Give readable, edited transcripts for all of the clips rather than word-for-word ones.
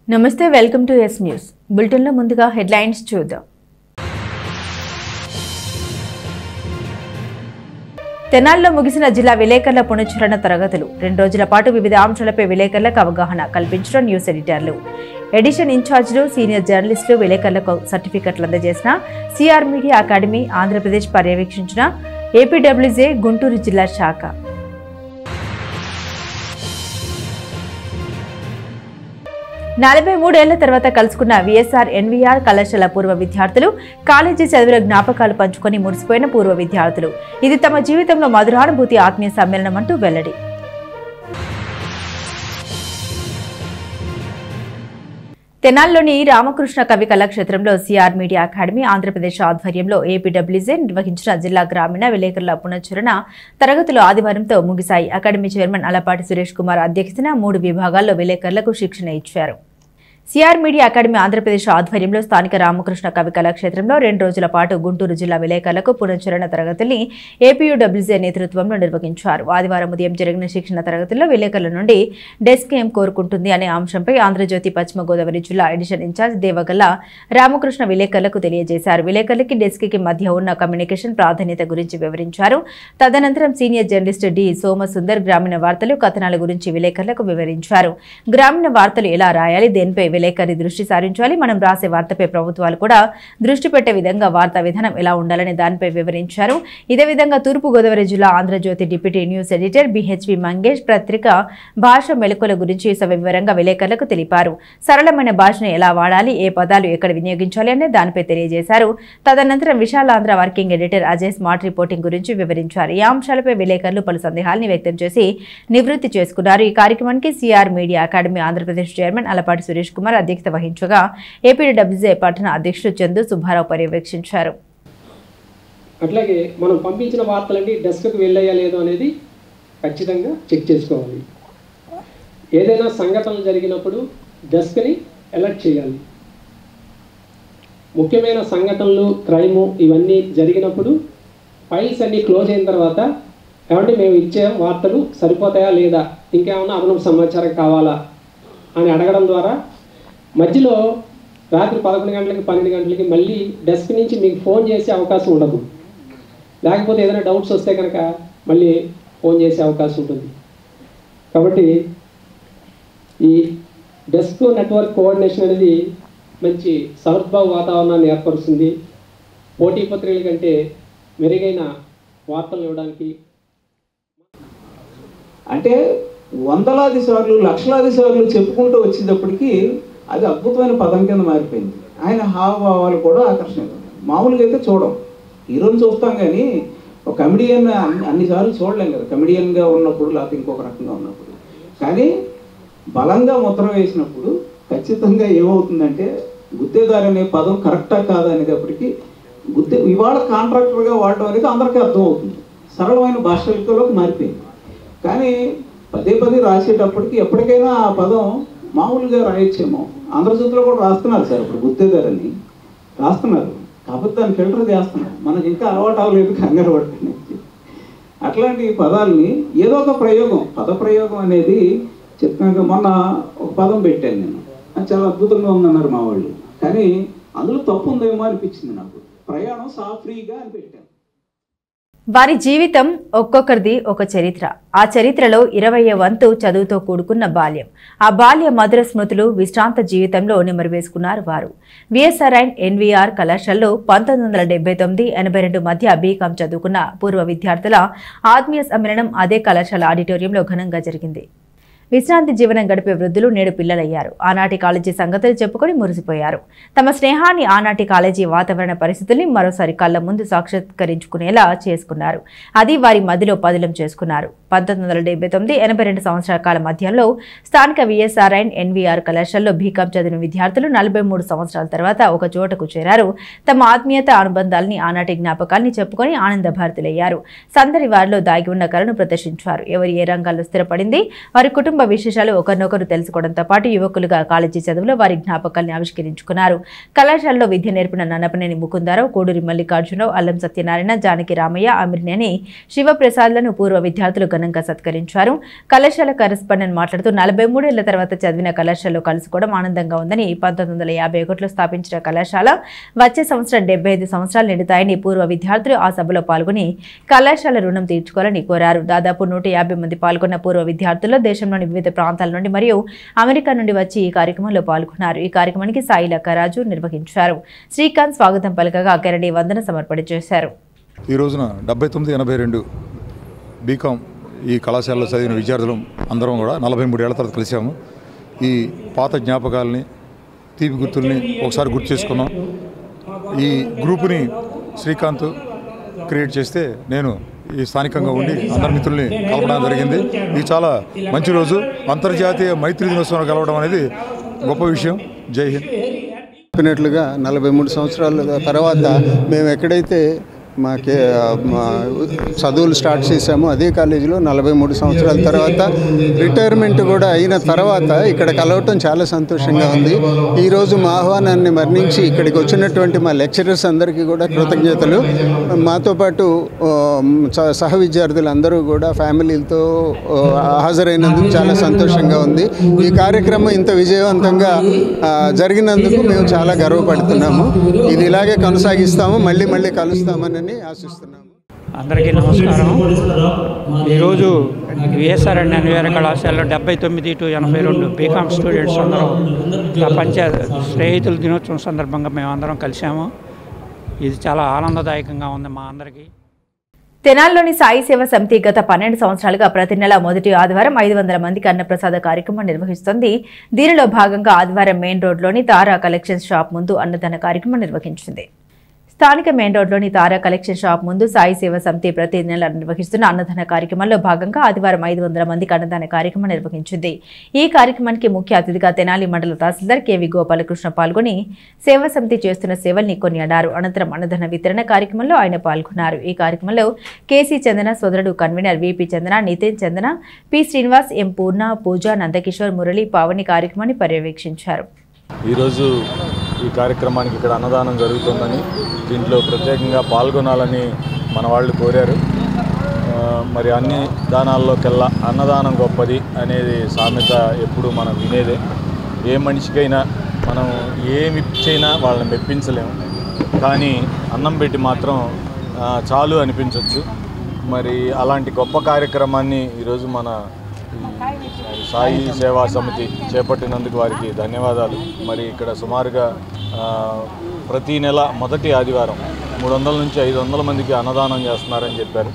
నమస్తే welcome to yes news bulletin లో ముందుగా హెడ్లైన్స్ చూద్దాం. తెనాలిలో ముగిసిన జిల్లా విలేకరుల పునశ్చరణ తరగతులు 2 రోజుల పాటు వివిధ అంశాలపై విలేకరులకు అవగాహన కల్పించడం న్యూస్ ఎడిటర్లు, ఎడిషన్ ఇన్ఛార్జీలు, సీనియర్ జర్నలిస్టులు విలేకరులకు సర్టిఫికెట్లు అందజేసిన సిఆర్ మీడియా అకాడమీ ఆంధ్రప్రదేశ్ పర్యవేక్షించిన ఏపీడబ్ల్యూజే గుంటూరు జిల్లా శాఖ. 43 ఏళ్ల తర్వాత కలుసుకున్న విఎస్ఆర్ ఎన్వీఆర్ కళాశాల పూర్వ విద్యార్థులు కాలేజీ చదువుల జ్ఞాపకాలు పంచుకొని మురిసిపోయిన పూర్వ విద్యార్థులు. ఇది తమ జీవితంలో మధురానుభూతి ఆత్మీయ సమ్మేళనం అంటూ వెల్లడి. తెనాలిలోని రామకృష్ణ కవి కళాక్షేత్రంలో సిఆర్ మీడియా అకాడమీ ఆంధ్రప్రదేశ్ ఆధ్వర్యంలో ఏపీడబ్ల్యూజే నిర్వహించిన జిల్లా గ్రామీణ విలేకరుల పునశ్చరణ తరగతులు ఆదివారంతో ముగిశాయి. అకాడమీ చైర్మన్ అలపాటి సురేష్ కుమార్ అధ్యక్షతన 3 విభాగాల్లో విలేకరులకు శిక్షణ ఇచ్చారు. సిఆర్ మీడియా అకాడమీ ఆంధ్రప్రదేశ్ ఆధ్వర్యంలో స్థానిక రామకృష్ణ కవి కళాక్షేత్రంలో 2 రోజుల పాటు గుంటూరు జిల్లా విలేకరులకు పునశ్చరణ తరగతుల్ని ఏపీయూడబ్ల్యూజే నేతృత్వంలో నిర్వహించారు. ఆదివారం ఉదయం జరిగిన శిక్షణ తరగతుల్లో విలేకరుల నుండి డెస్క్ ఏం కోరుకుంటుంది అనే అంశంపై ఆంధ్రజ్యోతి పశ్చిమ గోదావరి జిల్లా ఎడిషన్ ఇన్ఛార్జ్ దేవగల్ల రామకృష్ణ విలేకరులకు తెలియజేశారు. విలేకరులకి డెస్క్ కి మధ్య ఉన్న కమ్యూనికేషన్ ప్రాధాన్యత గురించి వివరించారు. తదనంతరం సీనియర్ జర్నలిస్ట్ డి సోమసుందర్ గ్రామీణ వార్తలు, కథనాల గురించి విలేకరులకు వివరించారు. గ్రామీణ వార్తలు ఎలా రాయాలి, దేనిపై విలేకరి దృష్టి సారించాలి, మనం రాసే వార్తపై ప్రభుత్వాలు కూడా దృష్టి పెట్టే విధంగా వార్తా విధానం ఎలా ఉండాలని దానిపై వివరించారు. ఇదే విధంగా తూర్పు గోదావరి జిల్లా Andhrajyothy deputy news editor BHV Mangesh పత్రిక భాష మెలకువల గురించి సవివరంగా విలేకరులకు తెలిపారు. సరళమైన భాషను ఎలా వాడాలి, ఏ పదాలు ఎక్కడ వినియోగించాలి అనే దానిపై తెలియజేశారు. తదనంతరం Visalaandhra working editor Ajay smart reporting గురించి వివరించారు. ఈ అంశాలపై విలేకరులు పలు సందేహాలను వ్యక్తం చేసి నివృత్తి చేసుకున్నారు. ఈ కార్యక్రమానికి CR media academy Andhra Pradesh chairman Alapati Suresh Kumar అధ్యక్షత వహించగా ఏపీడబ్ల్యూజే పట్టణ అధ్యక్షుడు చందు సుబ్బారావు పర్యవేక్షించారు. అట్లాగే మనం పంపించిన వార్తలన్నీ డెస్క్కి వెళ్ళాయా లేదో అనేది ఖచ్చితంగా చెక్ చేసుకోవాలి. ఏదైనా సంఘటనలు జరిగినప్పుడు డెస్క్ని అలర్ట్ చేయాలి. ముఖ్యమైన సంఘటనలు, క్రైము ఇవన్నీ జరిగినప్పుడు ఫైల్స్ అన్నీ క్లోజ్ అయిన తర్వాత ఏమంటే మేము ఇచ్చే వార్తలు సరిపోతాయా లేదా, ఇంకేమన్నా అదనపు సమాచారం కావాలా అని అడగడం ద్వారా మధ్యలో రాత్రి 11 గంటలకి 12 గంటలకి మళ్ళీ డెస్క్ నుంచి మీకు ఫోన్ చేసే అవకాశం ఉండదు. లేకపోతే ఏదైనా డౌట్స్ వస్తే కనుక మళ్ళీ ఫోన్ చేసే అవకాశం ఉంటుంది. కాబట్టి ఈ డెస్క్ నెట్వర్క్ కోఆర్డినేషన్ అనేది మంచి సౌద్భావ వాతావరణాన్ని ఏర్పరుస్తుంది. పోటీ పత్రికల కంటే మెరుగైన వార్తలు ఇవ్వడానికి అంటే వందలాది సార్లు, లక్షలాది సార్లు చెప్పుకుంటూ వచ్చేటప్పటికి అది అద్భుతమైన పదం కింద మారిపోయింది. ఆయన హావభావాలు కూడా ఆకర్షణీయం. మామూలుగా అయితే చూడం, హీరోని చూస్తాం కానీ ఒక కమెడియన్ అన్నిసార్లు చూడలేం కదా, కమెడియన్గా ఉన్నప్పుడు లేకపోతే ఇంకొక రకంగా ఉన్నప్పుడు. కానీ బలంగా ముద్ర వేసినప్పుడు ఖచ్చితంగా ఏమవుతుందంటే గుత్తేదారు అనే పదం కరెక్టా కాదా అనేటప్పటికీ ఇవాళ కాంట్రాక్టర్గా వాడడం అనేది అందరికీ అర్థమవుతుంది. సరళమైన భాషలోకి మారిపోయింది. కానీ పదే రాసేటప్పటికి ఎప్పటికైనా ఆ పదం మామూలుగా రాయొచ్చేమో. ఆంధ్రజ్యోతిలో కూడా రాస్తున్నారు సార్, ఇప్పుడు గుత్తేదారని రాస్తున్నారు, కాకపోతే దాన్ని ఫిల్టర్ చేస్తున్నారు. మనకి ఇంకా అలవాటు అవ్వలేదు, కంగారు పడుతుంది. అట్లాంటి పదాలని ఏదో ఒక ప్రయోగం, పద ప్రయోగం అనేది చెప్తున్నాక మొన్న ఒక పదం పెట్టాను నేను, అది చాలా అద్భుతంగా ఉందన్నారు మా వాళ్ళు. కానీ అందులో తప్పు ఉందేమో అనిపించింది నాకు. ప్రయాణం సాఫ్రీగా అని పెట్టాను. వారి జీవితం ఒక్కొక్కరిది ఒక చరిత్ర. ఆ చరిత్రలో 20వ వంతు చదువుతో కూడుకున్న బాల్యం. ఆ బాల్య మధుర స్మృతులు విశ్రాంత జీవితంలో నిమరువేసుకున్నారు వారు. విఎస్ఆర్ అండ్ ఎన్వీఆర్ కళాశాలలో 1979-82 మధ్య బీకాం చదువుకున్న పూర్వ విద్యార్థుల ఆత్మీయ సమ్మేళనం అదే కళాశాల ఆడిటోరియంలో ఘనంగా జరిగింది. విశ్రాంతి జీవనం గడిపే వృద్ధులు నేడు పిల్లలయ్యారు. ఆనాటి కాలేజీ సంగతులు చెప్పుకొని మురిసిపోయారు. తమ స్నేహాన్ని, ఆనాటి కాలేజీ వాతావరణ పరిస్థితుల్ని మరోసారి కళ్ల ముందు సాక్షాత్కరించుకునేలా చేసుకున్నారు. అది వారి మదిలో పదిలం చేసుకున్నారు. 1979-82 సంవత్సరాల కాల మధ్యంలో స్థానిక విఎస్ఆర్ అండ్ ఎన్వీఆర్ కళాశాలలో బీకాం చదివిన విద్యార్థులు 43 సంవత్సరాల తర్వాత ఒక చోటకు చేరారు. తమ ఆత్మీయత, అనుబంధాలని, ఆనాటి జ్ఞాపకాల్ని చెప్పుకొని ఆనందభారతులయ్యారు. సందడి వారిలో దాగి ఉన్న కళను ప్రదర్శించారు. ఎవరు ఏ రంగాల్లో స్థిరపడింది, వారి కుటుంబ కుటుంబ విశేషాలు ఒకరినొకరు తెలుసుకోవడంతో పాటు యువకులుగా కాలేజీ చదువులో వారి జ్ఞాపకాల్ని ఆవిష్కరించుకున్నారు. కళాశాలలో విద్య నేర్పిన నన్నపనేని ముకుందారావు, కోడూరి మల్లికార్జునరావు, అల్లం సత్యనారాయణ, జానకి రామయ్య, అమిర్నేని శివప్రసాద్లను పూర్వ విద్యార్థులు ఘనంగా సత్కరించారు. కళాశాల కరెస్పాండెంట్ మాట్లాడుతూ 43 ఏళ్ల తర్వాత చదివిన కళాశాలలో కలుసుకోవడం ఆనందంగా ఉందని, 1951లో స్థాపించిన కళాశాల వచ్చే సంవత్సరం 75 సంవత్సరాలు నిండుతాయని పూర్వ విద్యార్థులు ఆ సభలో పాల్గొని కళాశాల రుణం తీర్చుకోవాలని కోరారు. దాదాపు 150 మంది పాల్గొన్న పూర్వ విద్యార్థుల్లో దేశంలోని వివిధ ప్రాంతాల నుండి మరియు అమెరికా నుండి వచ్చి ఈ కార్యక్రమంలో పాల్గొన్నారు. ఈ కార్యక్రమానికి సాయి లక్కరాజు నిర్వహించారు. శ్రీకాంత్ స్వాగతం పలకగా కెరడి వందన సమర్పణ చేశారు. ఈ రోజున 79-82 బీకామ్ ఈ కళాశాలలో చదివిన విద్యార్థులు అందరం కూడా 43 ఏళ్ల తర్వాత కలిసాము. ఈ పాత జ్ఞాపకాలని, తీపి గుర్తుల్ని ఒకసారి గుర్తు చేసుకున్నాం. ఈ గ్రూపుని శ్రీకాంత్ క్రియేట్ చేస్తే నేను ఈ స్థానికంగా ఉండి అందరి మిత్రుల్ని కలపడం జరిగింది. ఇది చాలా మంచి రోజు. అంతర్జాతీయ మైత్రి దినోత్సవం కలవడం అనేది గొప్ప విషయం. జై హింద్. చెప్పినట్లుగా 43 సంవత్సరాల తర్వాత మేము ఎక్కడైతే మా చదువులు స్టార్ట్ చేశామో అదే కాలేజీలో 43 సంవత్సరాల తర్వాత రిటైర్మెంట్ కూడా అయిన తర్వాత ఇక్కడ కలవటం చాలా సంతోషంగా ఉంది. ఈరోజు మా ఆహ్వానాన్ని మన్నించి ఇక్కడికి వచ్చినటువంటి మా లెక్చరర్స్ అందరికీ కూడా కృతజ్ఞతలు. మాతో పాటు సహ విద్యార్థులు అందరూ కూడా ఫ్యామిలీలతో హాజరైనందుకు చాలా సంతోషంగా ఉంది. ఈ కార్యక్రమం ఇంత విజయవంతంగా జరిగినందుకు మేము చాలా గర్వపడుతున్నాము. ఇది ఇలాగే కొనసాగిస్తాము, మళ్ళీ మళ్ళీ కలుస్తామని ఆశిస్తున్నాము. అందరికీ నమస్కారం. ఈరోజు విఎస్ఆర్ అండ్ ఎన్వీఆర్ కళాశాలలో 79-82 బీకామ్ స్టూడెంట్స్ అందరం ప్రపంచ స్నేహితుల దినోత్సవం సందర్భంగా మేము అందరం కలిసాము. ఇది చాలా ఆనందదాయకంగా ఉంది మా అందరికీ. తెనాలిలోని సాయి సేవ సమితి గత 12 సంవత్సరాలుగా ప్రతి నెల మొదటి ఆదివారం 500 మందికి అన్నప్రసాద కార్యక్రమం నిర్వహిస్తోంది. దీనిలో భాగంగా ఆదివారం మెయిన్ రోడ్లోని తారా కలెక్షన్ షాప్ ముందు అన్నదాన కార్యక్రమం నిర్వహించింది. స్థానిక మెయిన్ రోడ్లోని తారా కలెక్షన్ షాప్ ముందు సాయి సేవ సమితి ప్రతి నెల నిర్వహిస్తున్న అన్నదాన కార్యక్రమంలో భాగంగా ఆదివారం 500 మందికి అన్నదాన కార్యక్రమం నిర్వహించింది. ఈ కార్యక్రమానికి ముఖ్య అతిథిగా తెనాలి మండల తహసీల్దార్ కెవి గోపాలకృష్ణ పాల్గొని సేవా సమితి చేస్తున్న సేవల్ని కొనియాడారు. అనంతరం అన్నదాన వితరణ కార్యక్రమంలో ఆయన పాల్గొన్నారు. ఈ కార్యక్రమంలో కేసీ చందన సోదరుడు కన్వీనర్ విపి చందన, నితిన్ చందన, పి శ్రీనివాస్, ఎం పూర్ణ, పూజ, నందకిషోర్, మురళి, పావని కార్యక్రమాన్ని పర్యవేక్షించారు. ఈరోజు ఈ కార్యక్రమానికి ఇక్కడ అన్నదానం జరుగుతుందని, దీంట్లో ప్రత్యేకంగా పాల్గొనాలని మన వాళ్ళు కోరారు. మరి అన్ని దానాల్లోకెల్లా అన్నదానం గొప్పది అనేది సామెత ఎప్పుడు మనం వినేదే. ఏ మనిషికైనా మనం ఏమి ఇచ్చైనా వాళ్ళని మెప్పించలేము, కానీ అన్నం పెట్టి మాత్రం చాలు అనిపించవచ్చు. మరి అలాంటి గొప్ప కార్యక్రమాన్ని ఈరోజు మన సాయి సేవా సమితి చేపట్టినందుకు వారికి ధన్యవాదాలు. మరి ఇక్కడ సుమారుగా ప్రతి నెల మొదటి ఆదివారం 300 నుంచి 500 మందికి అన్నదానం చేస్తున్నారని చెప్పారు.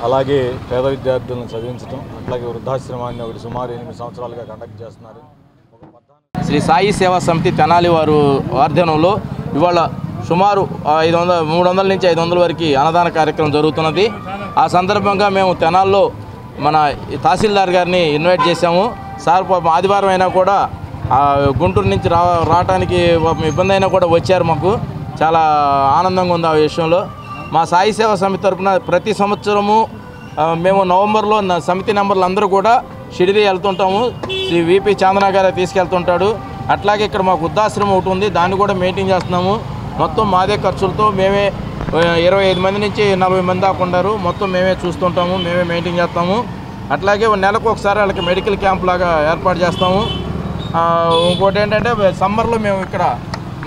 అలాగే పేద విద్యార్థులను చదివించడం, అట్లాగే వృద్ధాశ్రమాన్ని ఒకటి సుమారు 8 సంవత్సరాలుగా కండక్ట్ చేస్తున్నారు. శ్రీ సాయి సేవా సమితి తెనాలి వారు ఆధ్వర్యంలో ఇవాళ సుమారు 300 నుంచి 500 వరకు అన్నదాన కార్యక్రమం జరుగుతున్నది. ఆ సందర్భంగా మేము తెనాల్లో మన తహసీల్దార్ గారిని ఇన్వైట్ చేశాము. సార్ పాపం ఆదివారం అయినా కూడా గుంటూరు నుంచి రావడానికి ఇబ్బంది అయినా కూడా వచ్చారు. మాకు చాలా ఆనందంగా ఉంది ఆ విషయంలో. మా సాయి సేవా సమితి తరఫున ప్రతి సంవత్సరము మేము నవంబర్లో సమితి నెంబర్లు అందరూ కూడా షిరిడి వెళ్తుంటాము. శ్రీ విపి చందన గారు తీసుకెళ్తుంటాడు. అట్లాగే ఇక్కడ మాకు వృద్ధాశ్రమం ఒకటి ఉంది, దాన్ని కూడా మెయింటైన్ చేస్తున్నాము. మొత్తం మాదే ఖర్చులతో మేమే 25 మంది నుంచి 40 మంది దాకా ఉన్నారు. మొత్తం మేమే చూస్తుంటాము, మేమే మెయింటైన్ చేస్తాము. అట్లాగే నెలకు ఒకసారి వాళ్ళకి మెడికల్ క్యాంప్ లాగా ఏర్పాటు చేస్తాము. ఇంకోటి ఏంటంటే సమ్మర్లో మేము ఇక్కడ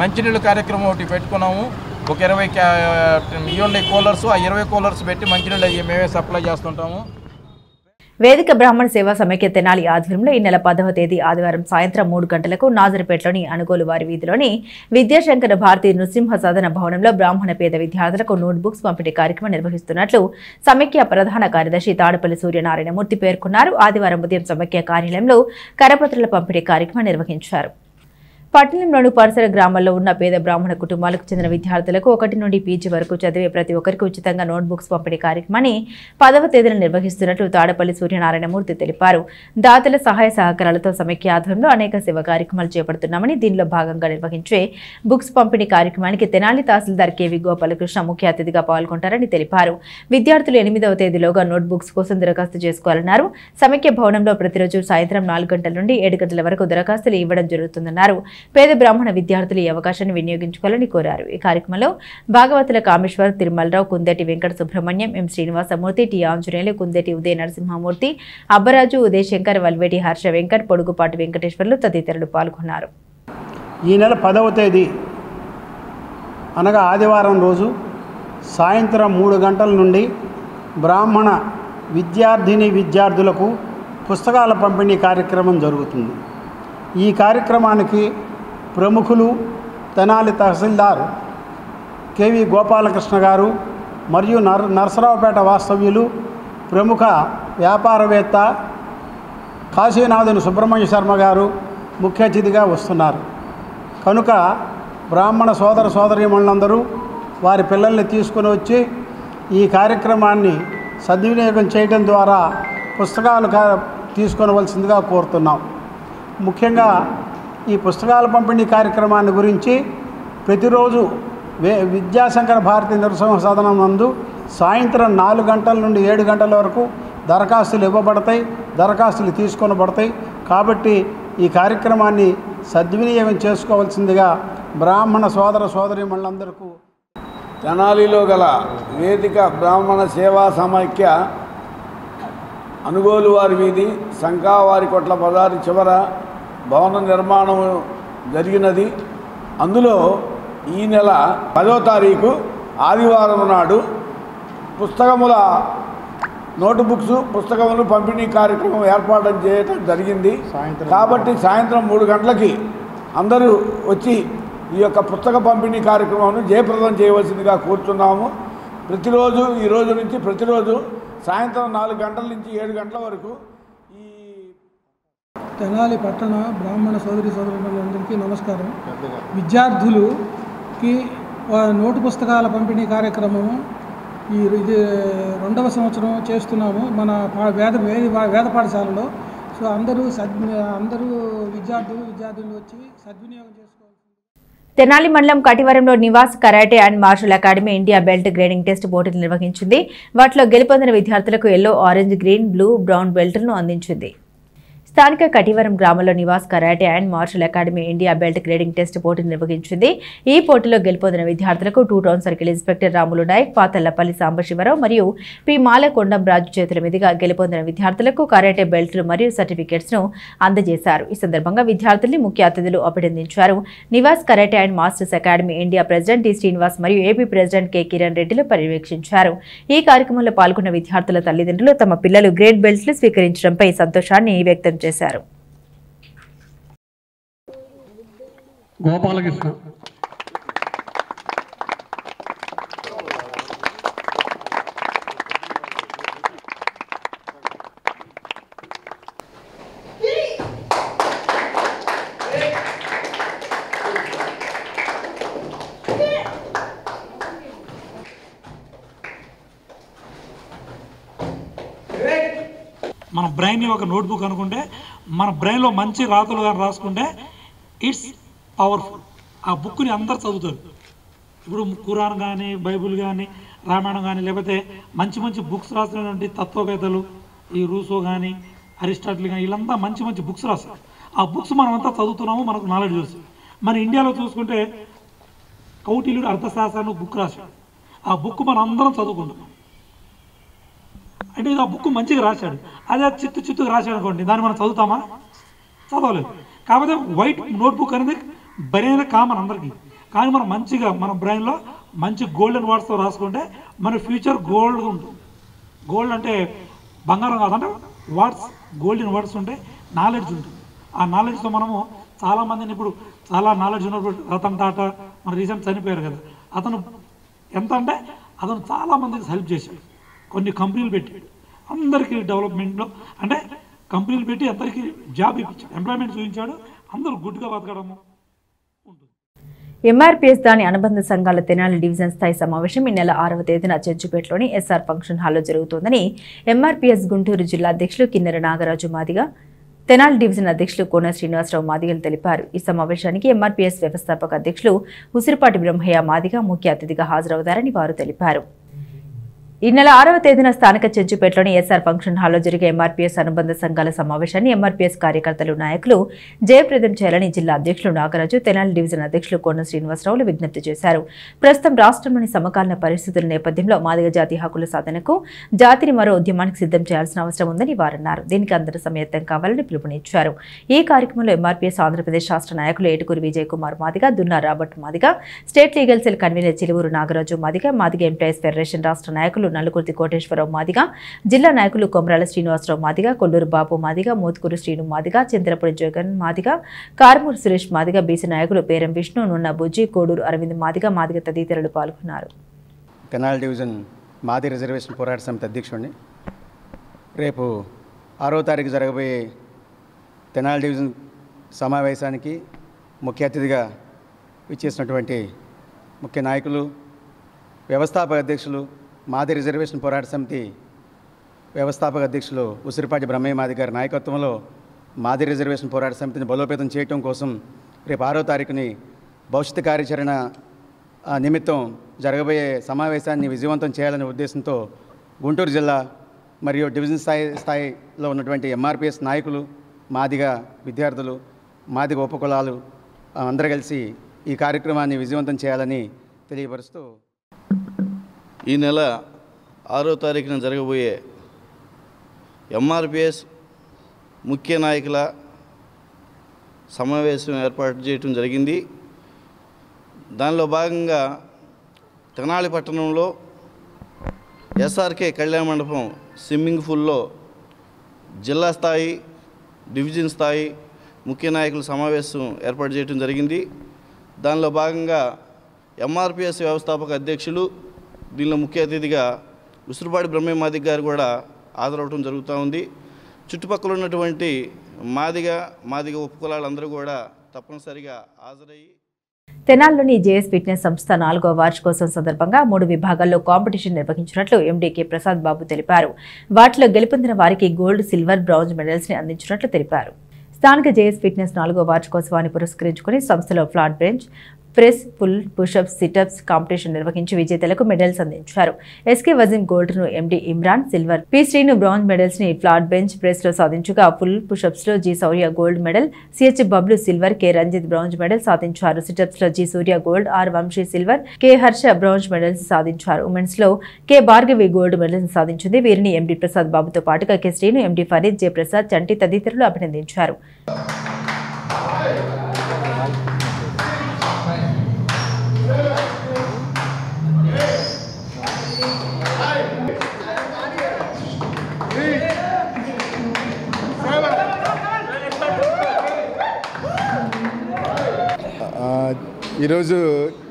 మంచినీళ్ళ కార్యక్రమం ఒకటి పెట్టుకున్నాము. ఒక 20 కూలర్స్, ఆ 20 కూలర్స్ పెట్టి మంచినీళ్ళు మేమే సప్లై చేస్తుంటాము. వేదిక బ్రాహ్మణ సేవా సమైక్య తెనాలి ఆధ్వర్యంలో ఈ నెల 10వ తేదీ ఆదివారం సాయంత్రం 3 గంటలకు నాజర్పేటలోని అనుగోలు వారి వీధిలోని విద్యాశంకర భారతి నృసింహ సదన భవనంలో బ్రాహ్మణ పేద విద్యార్థులకు నోట్బుక్స్ పంపిణీ కార్యక్రమం నిర్వహిస్తున్నట్లు సమైక్య ప్రధాన కార్యదర్శి తాడపల్లి సూర్యనారాయణమూర్తి పేర్కొన్నారు. ఆదివారం ఉదయం సమైక్య కార్యాలయంలో కరపత్రాల పంపిణీ కార్యక్రమం నిర్వహించారు. పట్టణంలోని పరిసర గ్రామాల్లో ఉన్న పేద బ్రాహ్మణ కుటుంబాలకు చెందిన విద్యార్థులకు 1 నుండి పీజీ వరకు చదివే ప్రతి ఒక్కరికి ఉచితంగా నోట్బుక్స్ పంపిణీ కార్యక్రమాన్ని 10వ తేదీన నిర్వహిస్తున్నట్లు తాడపల్లి సూర్యనారాయణమూర్తి తెలిపారు. దాతల సహాయ సహకారాలతో సమైక్య ఆధ్వర్యంలో అనేక సేవా కార్యక్రమాలు చేపడుతున్నామని, దీనిలో భాగంగా నిర్వహించే బుక్స్ పంపిణీ కార్యక్రమానికి తెనాలి తహసీల్దార్ కేవీ గోపాలకృష్ణ ముఖ్య అతిథిగా పాల్గొంటారని తెలిపారు. విద్యార్థులు 8వ తేదీలోగా నోట్బుక్స్ కోసం దరఖాస్తు చేసుకోవాలన్నారు. సమైక్య భవనంలో ప్రతిరోజు సాయంత్రం 4 గంటల నుండి 7 గంటల వరకు దరఖాస్తులు ఇవ్వడం జరుగుతుందన్నారు. పేద బ్రాహ్మణ విద్యార్థులు ఈ అవకాశాన్ని వినియోగించుకోవాలని కోరారు. ఈ కార్యక్రమంలో భాగవతుల కామేశ్వర్, తిరుమలరావు, కుందేటి వెంకట సుబ్రహ్మణ్యం, ఎం శ్రీనివాసమూర్తి, టి ఆంజనేయులు, కుందేటి ఉదయ నరసింహమూర్తి, అబ్బరాజు, ఉదయ్ శంకర్, వల్వేటి హర్ష వెంకట్, పొడుగుపాటి వెంకటేశ్వర్లు తదితరులు పాల్గొన్నారు. ఈ నెల 10వ తేదీ అనగా ఆదివారం రోజు సాయంత్రం 3 గంటల నుండి బ్రాహ్మణ విద్యార్థులకు పుస్తకాల పంపిణీ కార్యక్రమం జరుగుతుంది. ఈ కార్యక్రమానికి ప్రముఖులు తెనాలి తహసీల్దార్ కేవీ గోపాలకృష్ణ గారు మరియు నరసరావుపేట వాస్తవ్యులు ప్రముఖ వ్యాపారవేత్త కాశీనాథుని సుబ్రహ్మణ్య శర్మ గారు ముఖ్య అతిథిగా వస్తున్నారు. కనుక బ్రాహ్మణ సోదర సోదరీమణులందరూ వారి పిల్లల్ని తీసుకుని వచ్చి ఈ కార్యక్రమాన్ని సద్వినియోగం చేయడం ద్వారా పుస్తకాలు తీసుకొనవలసిందిగా కోరుతున్నాం. ముఖ్యంగా ఈ పుస్తకాల పంపిణీ కార్యక్రమాన్ని గురించి ప్రతిరోజు విద్యాశంకర భారతి నృసింహ సదనం నందు సాయంత్రం 4 గంటల నుండి 7 గంటల వరకు దరఖాస్తులు ఇవ్వబడతాయి, దరఖాస్తులు తీసుకొనబడతాయి. కాబట్టి ఈ కార్యక్రమాన్ని సద్వినియోగం చేసుకోవాల్సిందిగా బ్రాహ్మణ సోదర సోదరీమణులందరికీ తెనాలిలో గల వేదిక బ్రాహ్మణ సేవా సమైక్య అనుగోలు వారి వీధి సంకావారి కొట్ల బజారు చివర భవన నిర్మాణం జరిగినది. అందులో ఈ నెల 10వ తారీఖు ఆదివారం నాడు పుస్తకముల నోటుబుక్స్ పుస్తకములు పంపిణీ కార్యక్రమం ఏర్పాటు చేయడం జరిగింది. కాబట్టి సాయంత్రం 3 గంటలకి అందరూ వచ్చి ఈ యొక్క పుస్తక పంపిణీ కార్యక్రమాన్ని జయప్రదం చేయవలసిందిగా కోరుతున్నాము. ప్రతిరోజు ఈ రోజు నుంచి ప్రతిరోజు సాయంత్రం 4 గంటల నుంచి 7 గంటల వరకు ఈ తెనాలి పట్టణ బ్రాహ్మణ సోదరులందరికీ నమస్కారం. విద్యార్థులకి నోటు పుస్తకాల పంపిణీ కార్యక్రమము ఇది 2వ సంవత్సరం చేస్తున్నాము మన వేద పాఠశాలలో. సో అందరూ విద్యార్థులు వచ్చి సద్వినియోగం చేసుకోవాలి. తెనాలి మండలం కటివరంలో Nivas karate and martial academy India belt grading test పోటీలు నిర్వహించింది. వాటిలో గెలుపొందిన విద్యార్థులకు yellow, orange, green, blue, brown బెల్ట్లను అందించింది. స్థానిక కటివరం గ్రామంలో Nivas karate and martial academy India belt grading test పోటీలు నిర్వహించింది. ఈ పోటీలో గెలుపొందిన విద్యార్థులకు 2 town circle inspector Ramulu Naik, Pathallapalli Sambasivarao మరియు పి మాలకొండం రాజు చేతుల మీదుగా గెలుపొందిన విద్యార్థులకు కరాటే బెల్ట్లు మరియు సర్టిఫికెట్స్ ను అందజేశారు. ఈ సందర్భంగా విద్యార్థుల్ని ముఖ్య అతిథులు అభినందించారు. Nivas karate and masters academy India president T Srinivas మరియు ఏపీ ప్రెసిడెంట్ కె కిరణ్ రెడ్డిలు పర్యవేక్షించారు. ఈ కార్యక్రమంలో పాల్గొన్న విద్యార్థుల తల్లిదండ్రులు తమ పిల్లలు గ్రేడ్ బెల్ట్లు స్వీకరించడంపై సంతోషాన్ని వ్యక్తం చేశారు. గోపాలకృష్ణ మన బ్రెయిన్ ఒక నోట్బుక్ అనుకుంటే మన బ్రెయిన్లో మంచి రాతలు కానీ రాసుకుంటే ఇట్స్ పవర్ఫుల్. ఆ బుక్ని అందరు చదువుతారు. ఇప్పుడు ఖురాన్ కానీ, బైబుల్ కానీ, రామాయణం కానీ, లేకపోతే మంచి మంచి బుక్స్ రాసినటువంటి తత్వవేత్తలు ఈ రూసో కానీ, అరిస్టాటిల్ కానీ, వీళ్ళంతా మంచి మంచి బుక్స్ రాస్తారు. ఆ బుక్స్ మనమంతా చదువుతున్నాము, మనకు నాలెడ్జ్ వస్తుంది. మన ఇండియాలో చూసుకుంటే కౌటిల్యుడు అర్థశాస్త్రాన్ని బుక్ రాశాడు. ఆ బుక్ మనం అందరం చదువుకుంటాం. అంటే ఆ బుక్ మంచిగా రాశాడు, అదే చిత్తుగా రాశాడు అనుకోండి, దాన్ని మనం చదువుతామా? చదవలేదు. కాకపోతే వైట్ నోట్బుక్ అనేది బ్రెయిన్ కామన్ అందరికీ. కానీ మనం మంచిగా మన బ్రెయిన్లో మంచి గోల్డెన్ వర్డ్స్తో రాసుకుంటే మన ఫ్యూచర్ గోల్డ్ ఉంటుంది. గోల్డ్ అంటే బంగారం కాదంటే వర్డ్స్, గోల్డెన్ వర్డ్స్ ఉంటే నాలెడ్జ్ ఉంటుంది. ఆ నాలెడ్జ్తో మనము చాలామందిని, ఇప్పుడు చాలా నాలెడ్జ్ ఉన్నప్పుడు రతన్ టాటా మన రీసెంట్ చనిపోయారు కదా, అతను ఎంత అంటే అతను చాలామందికి హెల్ప్ చేశాడు. కొన్ని కంపెనీలు పెట్టాడు, అందరికీ డెవలప్మెంట్లో అంటే కంపెనీలు పెట్టి అందరికీ జాబ్ ఇప్పించాడు, ఎంప్లాయ్మెంట్ చూపించాడు. అందరూ గుడ్గా బతకడము, ఎంఆర్పీఎస్ దాని అనుబంధ సంఘాల తెనాలి డివిజన్ స్థాయి సమావేశం ఈ నెల 6వ తేదీన చెంచుపేటలోని ఎస్ఆర్ ఫంక్షన్ హాల్లో జరుగుతోందని ఎంఆర్పీఎస్ గుంటూరు జిల్లా అధ్యక్షులు కిన్నెర నాగరాజు మాదిగ, తెనాలి డివిజన్ అధ్యక్షులు కోన శ్రీనివాసరావు మాదిగలు తెలిపారు. ఈ సమావేశానికి ఎంఆర్పీఎస్ వ్యవస్థాపక అధ్యక్షులు ఉసిరిపాటి బ్రహ్మయ్య మాదిగ ముఖ్య అతిథిగా హాజరవుతారని వారు తెలిపారు. ఈ నెల 6వ తేదీన స్థానిక చెంచుపేటలోని ఎస్ఆర్ ఫంక్షన్ హాల్లో జరిగే ఎంఆర్పీఎస్ అనుబంధ సంఘాల సమావేశాన్ని ఎంఆర్పీఎస్ కార్యకర్తలు, నాయకులు జయప్రదం చేయాలని జిల్లా అధ్యక్షులు నాగరాజు, తెనాలి డివిజన్ అధ్యక్షులు కోన శ్రీనివాసరావులు విజ్ఞప్తి చేశారు. ప్రస్తుతం రాష్ట్రంలోని సమకాలీన పరిస్థితుల నేపథ్యంలో మాదిగ జాతి హక్కుల సాధనకు జాతిని మరో ఉద్యమానికి సిద్ధం చేయాల్సిన అవసరం ఉందని వారన్నారు. దీనికి అందరూ సమాయత్తం కావాలని పిలుపునిచ్చారు. ఈ కార్యక్రమంలో ఎంఆర్పీఎస్ ఆంధ్రప్రదేశ్ రాష్ట్ర నాయకులు Etukuri Vijay Kumar Madiga, Dunna Robert Madiga, state legal cell convenor Chiluvuru Nagaraju Madiga, Madiga employees federation రాష్ట్ర నాయకులు నలుకుర్తి కోటేశ్వరరావు మాదిగ, జిల్లా నాయకులు కొమరాల శ్రీనివాసరావు మాదిగ, కొల్లూరు బాబు మాదిగ, మోత్కూరు శ్రీను మాదిగ, చంద్రపురి జగన్ మాదిగ, కార్మూరు సురేష్ మాదిగ, బీసీ నాయకులు పేరం విష్ణు, నున్న బుజ్జి, కోడూరు అరవింద్ మాదిగ తదితరులు పాల్గొన్నారు. తెనాలి డివిజన్ మాది రిజర్వేషన్ పోరాట సమితి అధ్యక్షుడిని. రేపు 6వ తారీఖు జరగబోయే తెనాలి డివిజన్ సమావేశానికి ముఖ్య అతిథిగా విచ్చేసినటువంటి ముఖ్య నాయకులు, వ్యవస్థాపక అధ్యక్షులు, మాది రిజర్వేషన్ పోరాట సమితి వ్యవస్థాపక అధ్యక్షులు ఉసిరిపాటి బ్రహ్మయ్య మాది గారి నాయకత్వంలో మాది రిజర్వేషన్ పోరాట సమితిని బలోపేతం చేయడం కోసం రేపు 6వ తారీఖుని భవిష్యత్తు కార్యాచరణ నిమిత్తం జరగబోయే సమావేశాన్ని విజయవంతం చేయాలనే ఉద్దేశంతో గుంటూరు జిల్లా మరియు డివిజన్ స్థాయిలో ఉన్నటువంటి ఎంఆర్పీఎస్ నాయకులు, మాదిగ విద్యార్థులు, మాదిగ ఉపకులాలు అందరూ కలిసి ఈ కార్యక్రమాన్ని విజయవంతం చేయాలని తెలియపరుస్తూ, ఈ నెల 6వ తారీఖున జరగబోయే ఎంఆర్పీఎస్ ముఖ్య నాయకుల సమావేశం ఏర్పాటు చేయడం జరిగింది. దానిలో భాగంగా తెనాలి పట్టణంలో ఎస్ఆర్కే కళ్యాణ మండపం స్విమ్మింగ్ పూల్లో జిల్లా స్థాయి, డివిజన్ స్థాయి ముఖ్య నాయకుల సమావేశం ఏర్పాటు చేయడం జరిగింది. దానిలో భాగంగా ఎంఆర్పీఎస్ వ్యవస్థాపక అధ్యక్షులు, దీనిలో ముఖ్య అతిథిగా ఉసిరిపాటి బ్రహ్మయ్య మాదిగ గారు కూడా హాజరవడం జరుగుతూ ఉంది. చుట్టుపక్కల ఉన్నటువంటి మాదిగ ఉపకులాలందరూ కూడా తప్పనిసరిగా హాజరయ్యి తెనాలిలోని జేఎస్ ఫిట్నెస్ సంస్థ 4వ వార్షికోత్సవం సందర్భంగా 3 విభాగాల్లో కాంపిటీషన్ నిర్వహించినట్లు ఎండీకే ప్రసాద్ బాబు తెలిపారు. వాటిలో గెలుపొందిన వారికి గోల్డ్, సిల్వర్, బ్రాంజ్ మెడల్స్ ని అందించినట్లు తెలిపారు. స్థానిక జేఎస్ ఫిట్నెస్ 4వ వార్షికోత్సవాన్ని పురస్కరించుకుని సంస్థలో flat bench, press, pull, pushups, situps competition నిర్వహించి విజేతలకు మెడల్స్ అందించారు. ఎస్కే వజీం గోల్డ్ ను MD Imran, silver P Srinu bronze medals ని ఫ్లాట్ బెంచ్, ప్రెస్ లో సాధించగా పుల్, పుషప్స్ లో G Sourya gold medal, CH Bablu silver, K Ranjith bronze medal సాధించారు. సిటప్స్ లో G Surya gold, R Vamsi silver, K Harsha bronze medals సాధించారు. ఉమెన్స్ లో కె భార్గవి గోల్డ్ మెడల్స్ సాధించింది. వీరిని ఎండీ ప్రసాద్ బాబుతో పాటుగా K Srinu, MD Farid, J Prasad, Chanti తదితరులు అభినందించారు. ఈరోజు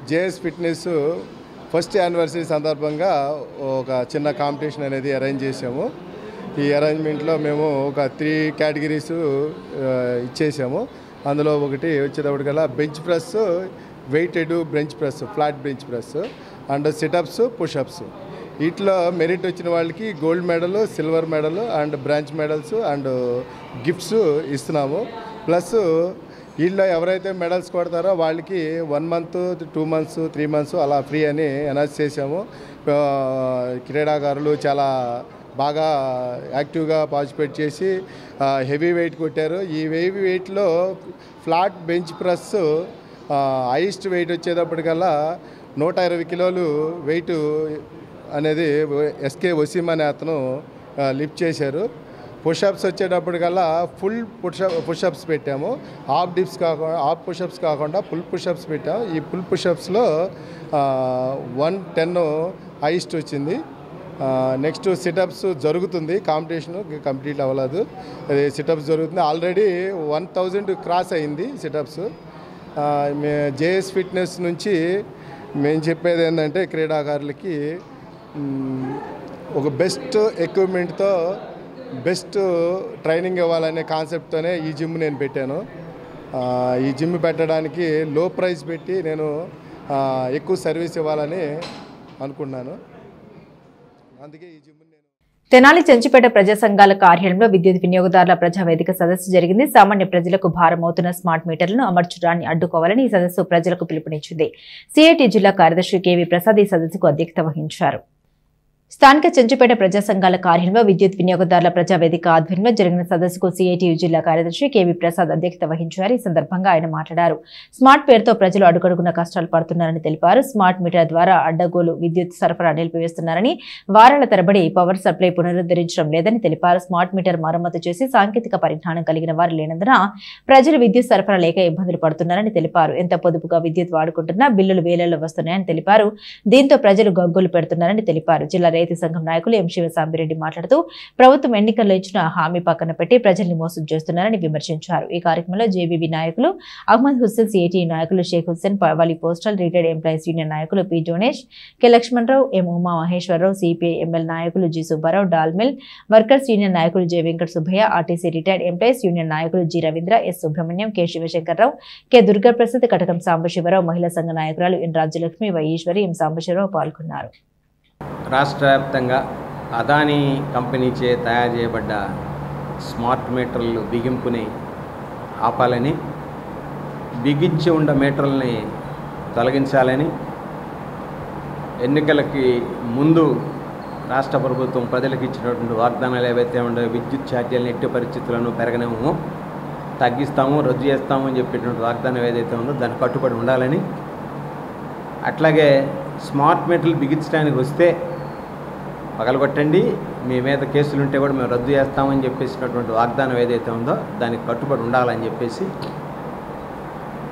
జేఎస్ ఫిట్నెస్ ఫస్ట్ యానివర్సరీ సందర్భంగా ఒక చిన్న కాంపిటీషన్ అనేది అరేంజ్ చేసాము. ఈ అరేంజ్మెంట్లో మేము ఒక 3 కేటగిరీస్ ఇచ్చేసాము. అందులో ఒకటి వచ్చేటప్పటికల్లా bench press, weighted bench press, flat bench press and situps, pushups. వీటిలో మెరిట్ వచ్చిన వాళ్ళకి gold medal, silver medal and bronze medals and gifts ఇస్తున్నాము. ప్లస్ వీళ్ళు ఎవరైతే మెడల్స్ కొడతారో వాళ్ళకి 1 మంత్, 2 మంత్స్, 3 మంత్స్ అలా ఫ్రీ అని అనౌన్స్ చేశాము. క్రీడాకారులు చాలా బాగా యాక్టివ్గా పార్టిసిపేట్ చేసి హెవీ వెయిట్ కొట్టారు. ఈ హెవీ వెయిట్లో flat bench press highest weight వచ్చేటప్పటికల్లా 120 కిలోలు వెయిట్ అనేది ఎస్కే వసీం అనే అతను లిఫ్ట్ చేశారు. పుషప్స్ వచ్చేటప్పటికల్లా ఫుల్ పుషప్స్ పెట్టాము. హాఫ్ పుషప్స్ కాకుండా ఫుల్ పుషప్స్ పెట్టాము. ఈ ఫుల్ పుషప్స్లో 110 హైయెస్ట్ వచ్చింది. నెక్స్ట్ సిటప్స్ జరుగుతుంది, కాంపిటీషన్ కంప్లీట్ అవ్వలేదు. అది సిటప్స్ జరుగుతుంది. ఆల్రెడీ 1000 క్రాస్ అయింది సిటప్స్. జేఎస్ ఫిట్నెస్ నుంచి మేము చెప్పేది ఏంటంటే క్రీడాకారులకి ఒక బెస్ట్ ఎక్విప్మెంట్తో బెస్ట్ ట్రైనింగ్ ఇవ్వాలనే కాన్సెప్ట్తోనే ఈ జిమ్ నేను పెట్టాను. ఈ జిమ్ పెట్టడానికి లో ప్రైస్ పెట్టి నేను ఎక్కువ సర్వీస్ ఇవ్వాలని అనుకున్నాను. అందుకే ఈ జిమ్ తెనాలి చెంచుపేట ప్రజా సంఘాల కార్యాలయంలో విద్యుత్ వినియోగదారుల ప్రజావేదిక సదస్సు జరిగింది. సామాన్య ప్రజలకు భారమవుతున్న స్మార్ట్ మీటర్లను అమర్చడాన్ని అడ్డుకోవాలని ఈ సదస్సు ప్రజలకు పిలుపునిచ్చింది. సిఐటి జిల్లా కార్యదర్శి కెవి ప్రసాద్ ఈ సదస్సుకు అధ్యక్షత వహించారు. స్థానిక చెంచుపేట ప్రజా సంఘాల కార్యాలయంలో విద్యుత్ వినియోగదారుల ప్రజావేదిక ఆధ్వర్యంలో జరిగిన సదస్సుకు సిఐటియు జిల్లా కార్యదర్శి కెవి ప్రసాద్ అధ్యక్షత వహించారు. ఈ సందర్భంగా ఆయన మాట్లాడారు. స్మార్ట్ పేరుతో ప్రజలు అడుగడుగున కష్టాలు పడుతున్నారని తెలిపారు. స్మార్ట్ మీటర్ ద్వారా అడ్డగోలు విద్యుత్ సరఫరా నిలిపివేస్తున్నారని, వారాల తరబడి పవర్ సప్లై పునరుద్ధరించడం లేదని తెలిపారు. స్మార్ట్ మీటర్ మరమ్మతు చేసి సాంకేతిక పరిజ్ఞానం కలిగిన వారు లేనందున ప్రజలు విద్యుత్ సరఫరా లేక ఇబ్బందులు పడుతున్నారని తెలిపారు. ఎంత పొదుపుగా విద్యుత్ వాడుకుంటున్నా బిల్లులు వేలల్లో వస్తున్నాయని తెలిపారు. దీంతో ప్రజలు గగ్గోలు పెడుతున్నారని తెలిపారు. జిల్లా రైతు సంఘం నాయకులు ఎం శివసాంబిరెడ్డి మాట్లాడుతూ ప్రభుత్వం ఎన్నికల్లో ఇచ్చిన హామీ పక్కన పెట్టి ప్రజల్ని మోసం చేస్తున్నారని విమర్శించారు. ఈ కార్యక్రమంలో జేవీవి నాయకులు అహ్మద్ హుస్సేన్, సిఐటి నాయకులు షేక్ హుస్సేన్, పవాలి పోస్టల్ రిటైర్డ్ ఎంప్లాయీస్ యూనియన్ నాయకులు P Jonesh, K Lakshmanarao, M Uma Maheswararao, CPI ML నాయకులు G Subbarao, dal mill workers union నాయకులు J Venkata Subbaiah, RTC retired employees union నాయకులు G Ravindra, S Subrahmanyam, K Sivasankarrao, K Durgaprasad, Katakam Sambasivarao, మహిళా సంఘ నాయకురాలు N Rajyalakshmi, Y Eswari, M Sambasivarao పాల్గొన్నారు. రాష్ట్ర వ్యాప్తంగా అదానీ కంపెనీచే తయారు చేయబడ్డ స్మార్ట్ మీటర్లు బిగింపుని ఆపాలని, బిగించి ఉన్న మీటర్లని తొలగించాలని ఎన్నికలకి ముందు రాష్ట్ర ప్రభుత్వం ప్రజలకు ఇచ్చినటువంటి వాగ్దానాలు ఏవైతే ఉండో విద్యుత్ ఛార్జీలను ఎట్టి పరిస్థితులను పెరగనేమో తగ్గిస్తాము, రద్దు చేస్తాము అని చెప్పేటువంటి వాగ్దానం ఏదైతే ఉందో దానికి కట్టుబడి ఉండాలని, అట్లాగే స్మార్ట్ మీటర్లు బిగించడానికి వస్తే పగలగొట్టండి, మీ మీద కేసులు ఉంటే కూడా మేము రద్దు చేస్తామని చెప్పేసినటువంటి వాగ్దానం ఏదైతే ఉందో దానికి కట్టుబడి ఉండాలని చెప్పేసి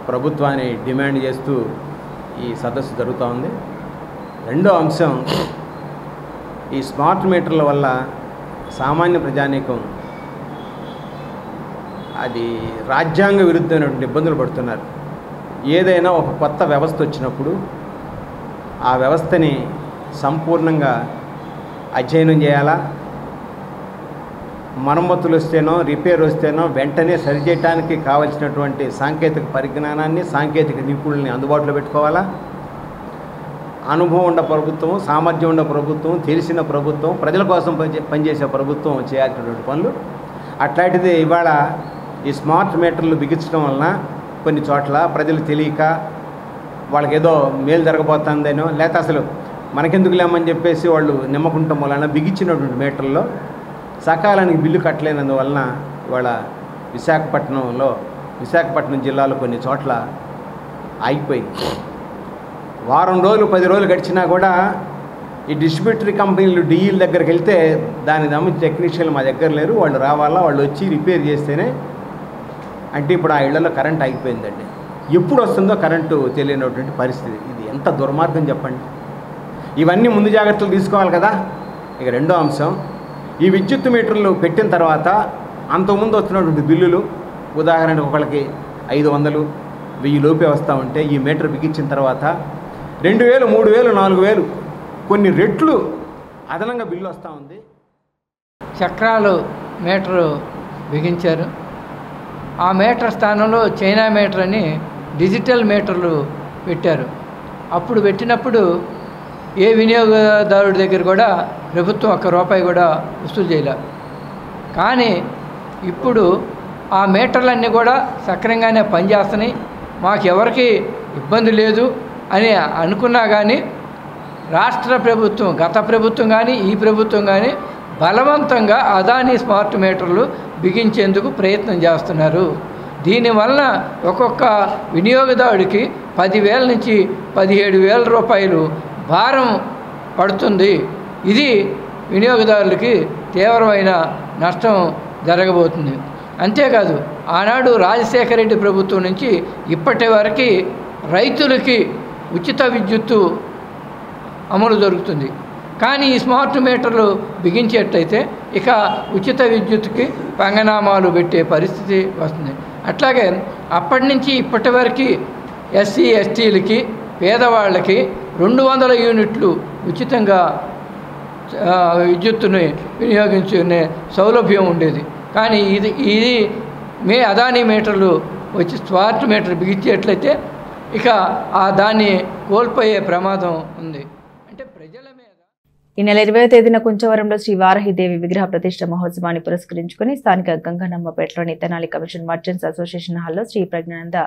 ప్రభుత్వాన్ని డిమాండ్ చేస్తూ ఈ సదస్సు జరుగుతూ ఉంది. రెండో అంశం, ఈ స్మార్ట్ మీటర్ల వల్ల సామాన్య ప్రజానీకం అది రాజ్యాంగ విరుద్ధమైనటువంటి ఇబ్బందులు పడుతున్నారు. ఏదైనా ఒక కొత్త వ్యవస్థ వచ్చినప్పుడు ఆ వ్యవస్థని సంపూర్ణంగా అధ్యయనం చేయాలా, మరమ్మతులు వస్తేనో రిపేర్ వస్తేనో వెంటనే సరిచేయడానికి కావలసినటువంటి సాంకేతిక పరిజ్ఞానాన్ని, సాంకేతిక నిపుణుల్ని అందుబాటులో పెట్టుకోవాలా. అనుభవం ఉన్న ప్రభుత్వం, సామర్థ్యం ఉన్న ప్రభుత్వం, తెలిసిన ప్రభుత్వం, ప్రజల కోసం పనిచేసే ప్రభుత్వం చేయాల్సినటువంటి పనులు. అట్లాంటిది ఇవాళ ఈ స్మార్ట్ మీటర్లు బిగించడం వలన కొన్ని చోట్ల ప్రజలు తెలియక వాళ్ళకి ఏదో మేలు జరగబోతుందేనో, లేకపోతే అసలు మనకెందుకు లేమని చెప్పేసి వాళ్ళు నిమ్మకుంటం వలన బిగించినటువంటి మీటర్లో సకాలానికి బిల్లు కట్టలేనందువలన ఇవాళ విశాఖపట్నం జిల్లాలో కొన్ని చోట్ల ఆగిపోయింది. వారం రోజులు 10 రోజులు గడిచినా కూడా ఈ డిస్ట్రిబ్యూటరీ కంపెనీలు డిఈల దగ్గరికి వెళ్తే దానికి సంబంధించి టెక్నీషియన్లు మా దగ్గర లేరు, వాళ్ళు రావాలా, వాళ్ళు వచ్చి రిపేర్ చేస్తేనే. అంటే ఇప్పుడు ఆ ఇళ్లలో కరెంట్ ఆగిపోయిందండి. ఎప్పుడు వస్తుందో కరెంటు తెలియనటువంటి పరిస్థితి. ఇది ఎంత దుర్మార్గం చెప్పండి. ఇవన్నీ ముందు జాగ్రత్తలు తీసుకోవాలి కదా. ఇక రెండో అంశం, ఈ విద్యుత్ మీటర్లు పెట్టిన తర్వాత అంతకుముందు వస్తున్నటువంటి బిల్లులు, ఉదాహరణకు ఒకళ్ళకి 500, 1000 లోపే వస్తూ ఉంటే ఈ మీటర్ బిగించిన తర్వాత 2000, 3000, 4000 కొన్ని రెట్లు అదనంగా బిల్లు వస్తూ ఉంది. చక్రాలు మీటరు బిగించారు. ఆ మీటర్ స్థానంలో చైనా మీటర్ అని డిజిటల్ మీటర్లు పెట్టారు. అప్పుడు పెట్టినప్పుడు ఏ వినియోగదారుడి దగ్గర కూడా ప్రభుత్వం ₹1 కూడా వసూలు చేయలే. కానీ ఇప్పుడు ఆ మీటర్లన్నీ కూడా సక్రమంగానే పనిచేస్తున్నాయి, మాకు ఎవరికి ఇబ్బంది లేదు అని అనుకున్నా కానీ రాష్ట్ర ప్రభుత్వం, గత ప్రభుత్వం కానీ ఈ ప్రభుత్వం కానీ బలవంతంగా అదానీ స్మార్ట్ మీటర్లు బిగించేందుకు ప్రయత్నం చేస్తున్నారు. దీనివల్ల ఒక్కొక్క వినియోగదారుడికి 10,000 నుంచి 17,000 రూపాయలు భారం పడుతుంది. ఇది వినియోగదారులకి తీవ్రమైన నష్టం జరగబోతుంది. అంతేకాదు ఆనాడు రాజశేఖర రెడ్డి ప్రభుత్వం నుంచి ఇప్పటి వరకు రైతులకి ఉచిత విద్యుత్తు అమలు జరుగుతుంది. కానీ ఈ స్మార్ట్ మీటర్లు బిగించేటైతే ఇక ఉచిత విద్యుత్తుకి పంగనామాలు పెట్టే పరిస్థితి వస్తుంది. అట్లాగే అప్పటి నుంచి ఇప్పటి వరకు ఎస్సీ ఎస్టీలకి పేదవాళ్ళకి 200 యూనిట్లు ఉచితంగా విద్యుత్తుని వినియోగించుకునే సౌలభ్యం ఉండేది. కానీ ఇది అదానీ మీటర్లు వచ్చి స్మార్ట్ మీటర్ బిగించేట్లయితే ఇక దాన్ని కోల్పోయే ప్రమాదం ఉంది. అంటే ప్రజల మీద ఈ నెల 20వ తేదీన కుంచవరంలో శ్రీ వారాహిదేవి విగ్రహ ప్రతిష్ఠ మహోత్సవాన్ని పురస్కరించుకుని స్థానిక గంగనమ్మపేటలోని తెనాలి కమిషన్ మర్చెంట్స్ అసోసియేషన్ హాల్లో శ్రీ ప్రజ్ఞానంద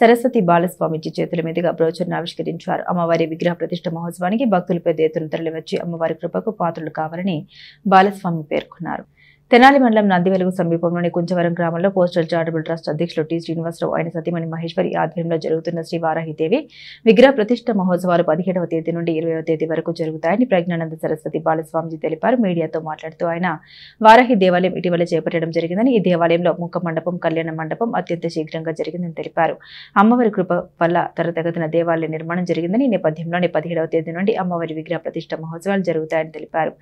సరస్వతి బాలస్వామిజీ చేతుల మీదుగా బ్రోచర్ను ఆవిష్కరించారు. అమ్మవారి విగ్రహ ప్రతిష్ఠ మహోత్సవానికి భక్తులు పెద్ద ఎత్తున తరలివచ్చి అమ్మవారి కృపకు పాత్రలు కావాలని బాలస్వామి పేర్కొన్నారు. తెనాలి మండలం నందివెలుగు సమీపంలోని కుంచవరం గ్రామంలో పోస్టల్ చారిటబుల్ ట్రస్ట్ అధ్యక్షులు టి శ్రీనివాసరావు ఆయన సతీమణి మహేశ్వరి ఆధ్వర్యంలో జరుగుతున్న శ్రీ వారాహిదేవి విగ్రహ ప్రతిష్ఠ మహోత్సవాలు 17వ తేదీ నుండి 20వ తేదీ వరకు జరుగుతాయని ప్రజ్ఞానంద సరస్వతి బాలస్వామిజీ తెలిపారు. మీడియాతో మాట్లాడుతూ ఆయన వారాహి దేవాలయం ఇటీవల చేపట్టడం జరిగిందని, ఈ దేవాలయంలో ముఖ మండపం, కళ్యాణ మండపం అత్యంత శీఘ్రంగా జరిగిందని తెలిపారు. అమ్మవారి కృప వల్ల త్వరితగతిన దేవాలయ నిర్మాణం జరిగిందని, ఈ నేపథ్యంలోనే 17వ తేదీ నుండి అమ్మవారి విగ్రహ ప్రతిష్ఠ మహోత్సవాలు జరుగుతాయని తెలిపారు.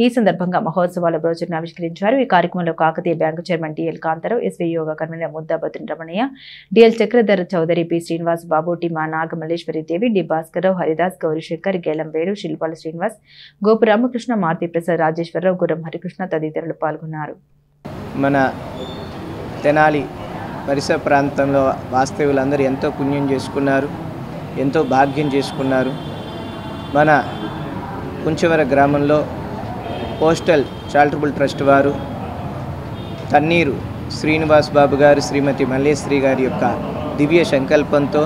ఈ సందర్భంగా మహోత్సవాల బ్రోచర్ను ఆవిష్కరించారు. ఈ కార్యక్రమంలో Kakatiya bank chairman TL Kantharao, SV yoga convenor Muddabathuni Ramanaiah, DL Chakradhar Chowdary, P Srinivas Babu, T మా నాగమల్లేశ్వరి దేవి, డి భాస్కర్రావు, హరిదాస్, గౌరీశంకర్, గేలం వేణు, శిల్పాల శ్రీనివాస్, గోపు రామకృష్ణ, మారుతి ప్రసాద్, రాజేశ్వరరావు, గురం హరికృష్ణ తదితరులు పాల్గొన్నారు. మన తెనాలి పరిసర ప్రాంతంలో వాస్తవ్యులందరూ ఎంతో పుణ్యం చేసుకున్నారు, ఎంతో భాగ్యం చేసుకున్నారు. మన కుంచవర గ్రామంలో పోస్టల్ చారిటబుల్ ట్రస్ట్ వారు తన్నీరు శ్రీనివాస్ బాబు గారు, శ్రీమతి మల్లేశ్వరి గారి యొక్క దివ్య సంకల్పంతో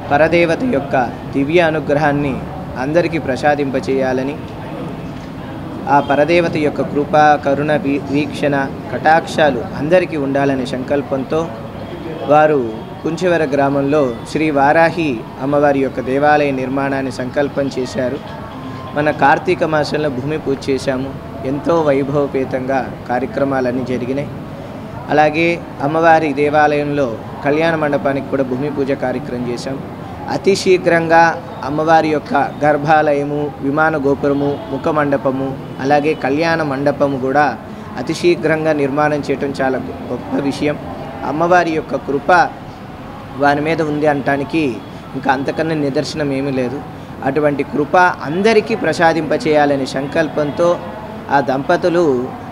పరదేవత యొక్క దివ్య అనుగ్రహాన్ని అందరికీ ప్రసాదింపచేయాలని, ఆ పరదేవత యొక్క కృప, కరుణ, వీక్షణ, కటాక్షాలు అందరికీ ఉండాలనే సంకల్పంతో వారు కుంచవర గ్రామంలో శ్రీ వారాహి అమ్మవారి యొక్క దేవాలయ నిర్మాణాన్ని సంకల్పం చేశారు. మన కార్తీక మాసంలో భూమి పూజ చేశాము. ఎంతో వైభవపేతంగా కార్యక్రమాలన్నీ జరిగినాయి. అలాగే అమ్మవారి దేవాలయంలో కళ్యాణ మండపానికి కూడా భూమి పూజ కార్యక్రమం చేశాం. అతి శీఘ్రంగా అమ్మవారి యొక్క గర్భాలయము, విమాన గోపురము, ముఖ మండపము, అలాగే కళ్యాణ మండపము కూడా అతి శీఘ్రంగా నిర్మాణం చేయటం చాలా గొప్ప విషయం. అమ్మవారి యొక్క కృప వారి మీద ఉంది అనటానికి ఇంకా అంతకన్నా నిదర్శనం ఏమీ లేదు. అటువంటి కృప అందరికీ ప్రసాదింపచేయాలనే సంకల్పంతో ఆ దంపతులు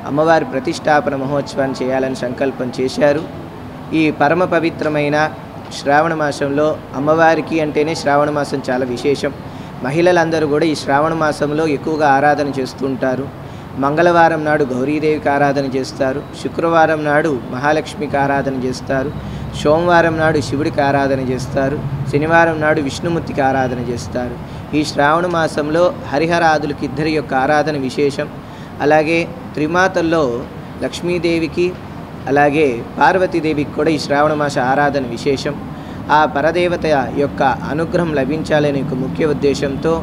అమ్మవారి ప్రతిష్టాపన మహోత్సవాన్ని చేయాలని సంకల్పం చేశారు. ఈ పరమ పవిత్రమైన శ్రావణ మాసంలో అమ్మవారికి అంటేనే శ్రావణ మాసం చాలా విశేషం. మహిళలందరూ కూడా ఈ శ్రావణ మాసంలో ఎక్కువగా ఆరాధన చేస్తుంటారు. మంగళవారం నాడు గౌరీదేవికి ఆరాధన చేస్తారు, శుక్రవారం నాడు మహాలక్ష్మికి ఆరాధన చేస్తారు, సోమవారం నాడు శివుడికి ఆరాధన చేస్తారు, శనివారం నాడు విష్ణుమూర్తికి ఆరాధన చేస్తారు. ఈ శ్రావణ మాసంలో హరిహరాదులకి ఇద్దరి యొక్క ఆరాధన విశేషం. అలాగే త్రిమాతల్లో లక్ష్మీదేవికి అలాగే పార్వతీదేవికి కూడా ఈ శ్రావణ మాస ఆరాధన విశేషం. ఆ పరదేవత యొక్క అనుగ్రహం లభించాలనే ఒక ముఖ్య ఉద్దేశంతో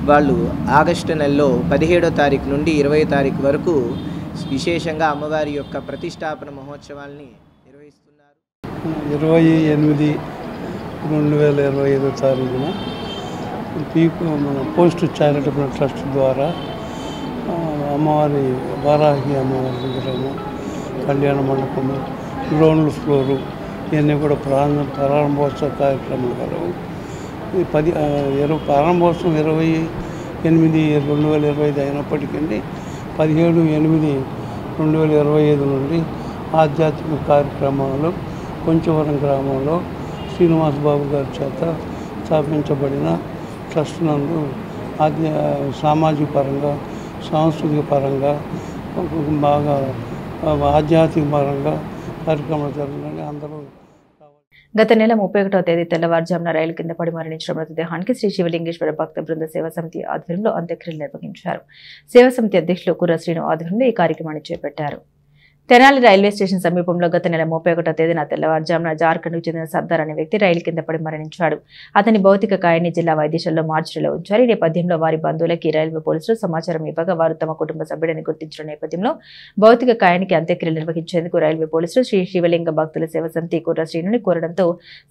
వాళ్ళు ఆగస్టు నెలలో 17వ తారీఖు నుండి 20వ తారీఖు వరకు విశేషంగా అమ్మవారి యొక్క ప్రతిష్టాపన మహోత్సవాల్ని నిర్వహిస్తున్నారు. 28/2025 తారీఖున మన పోస్ట్ చారిటబుల్ ట్రస్ట్ ద్వారా అమ్మవారి వారాహి అమ్మవారి విగ్రహము, కళ్యాణ మండపము, గ్రౌండ్ ఫ్లోరు ఇవన్నీ కూడా ప్రారంభోత్సవ కార్యక్రమాలు కలవు. ఈ ప్రారంభోత్సవం 28/8/2025 అయినప్పటికీ 17/8/2025 నుండి ఆధ్యాత్మిక కార్యక్రమాలు కొంచెవరం గ్రామంలో శ్రీనివాస్ బాబు గారి చేత స్థాపించబడిన ట్రస్ట్ నందు సామాజిక పరంగా, సాంస్కృతిక పరంగా, బాగా ఆధ్యాత్మిక పరంగా కార్యక్రమాలు జరుగుతున్నాయి. అందరూ గత నెల 31వ తేదీ తెల్లవారుజామున రైలు కింద పడి మరణించిన మృతదేహానికి శ్రీ శివలింగేశ్వర భక్త బృంద సేవా సమితి ఆధ్వర్యంలో అంత్యక్రియలు నిర్వహించారు. సేవా సమితి అధ్యక్షులు కుర్ర శ్రీను ఆధ్వర్యంలో ఈ కార్యక్రమాన్ని చేపట్టారు. తెనాలి రైల్వే స్టేషన్ సమీపంలో గత నెల 31వ తేదీన తెల్లవారుజామున జార్ఖండ్కు చెందిన సర్దార్ అనే వ్యక్తి రైలు కింద పడి మరణించాడు. అతని భౌతిక కాయాన్ని జిల్లా వైద్యశాలలో మార్చిలో ఉంచారు. ఈ నేపథ్యంలో వారి బంధువులకి రైల్వే పోలీసులు సమాచారం ఇవ్వగా వారు తమ కుటుంబ సభ్యుడిని గుర్తించిన నేపథ్యంలో భౌతిక కాయానికి అంత్యక్రియలు నిర్వహించేందుకు రైల్వే పోలీసులు శ్రీ శివలింగ భక్తుల సేవ సమితి కుర్ర శ్రీనుని కోరడంతో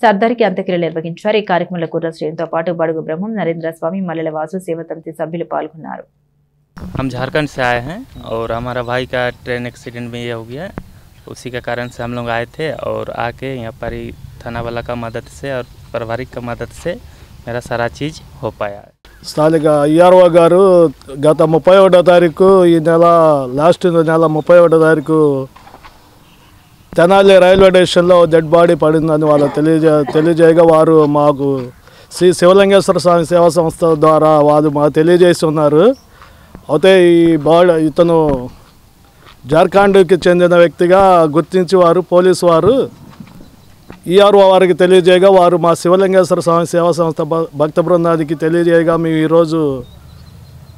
సర్దార్కి అంత్యక్రియలు నిర్వహించారు. ఈ కార్యక్రమంలో కుర్ర శ్రీనుతో పాటు బడుగు బ్రహ్మం, నరేంద్ర స్వామి, మల్లెల వాసు సేవ సమితి సభ్యులు పాల్గొన్నారు. हम झारखंड से आए हैं और हमारा भाई का ट्रेन एक्सीडेंट में ये हो गया, उसी के कारण से हम लोग आए थे और आके यहाँ पर ही थाना वाला का मदद से और पारिवारिक का मदद से मेरा सारा चीज़ हो पाया. స్థానిక ఈఆర్ఓ గారు గత 31వ తారీఖు ఈ నెల లాస్ట్ నెల 31వ తారీఖు తెనాలి రైల్వే స్టేషన్లో డెడ్ బాడీ పడిందని వాళ్ళు తెలియజేయగా వారు మాకు శ్రీ శివలింగేశ్వర స్వామి సేవా సంస్థ ద్వారా వారు మాకు తెలియజేసి ఉన్నారు. అయితే ఈ ఇతను జార్ఖండ్కి చెందిన వ్యక్తిగా గుర్తించి వారు పోలీసు వారు ఈఆర్ఓ వారికి తెలియజేయగా వారు మా శివలింగేశ్వర స్వామి సేవా సంస్థ భక్త బృందానికి తెలియజేయగా మేము ఈరోజు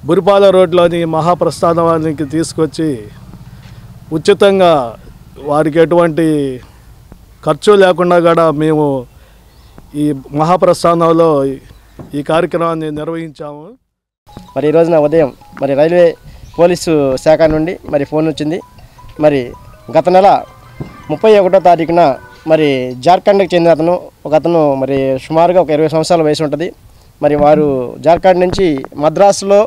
బురిపాల రోడ్లోని మహాప్రస్థానానికి తీసుకొచ్చి ఉచితంగా వారికి ఎటువంటి ఖర్చు లేకుండా కూడా మేము ఈ మహాప్రస్థానంలో ఈ కార్యక్రమాన్ని నిర్వహించాము. మరి ఈరోజున ఉదయం మరి రైల్వే పోలీసు శాఖ నుండి మరి ఫోన్ వచ్చింది. మరి గత నెల 31వ తారీఖున మరి జార్ఖండ్కి చెందిన అతను మరి సుమారుగా ఒక 20 సంవత్సరాల వయసు ఉంటుంది. మరి వారు జార్ఖండ్ నుంచి మద్రాసులో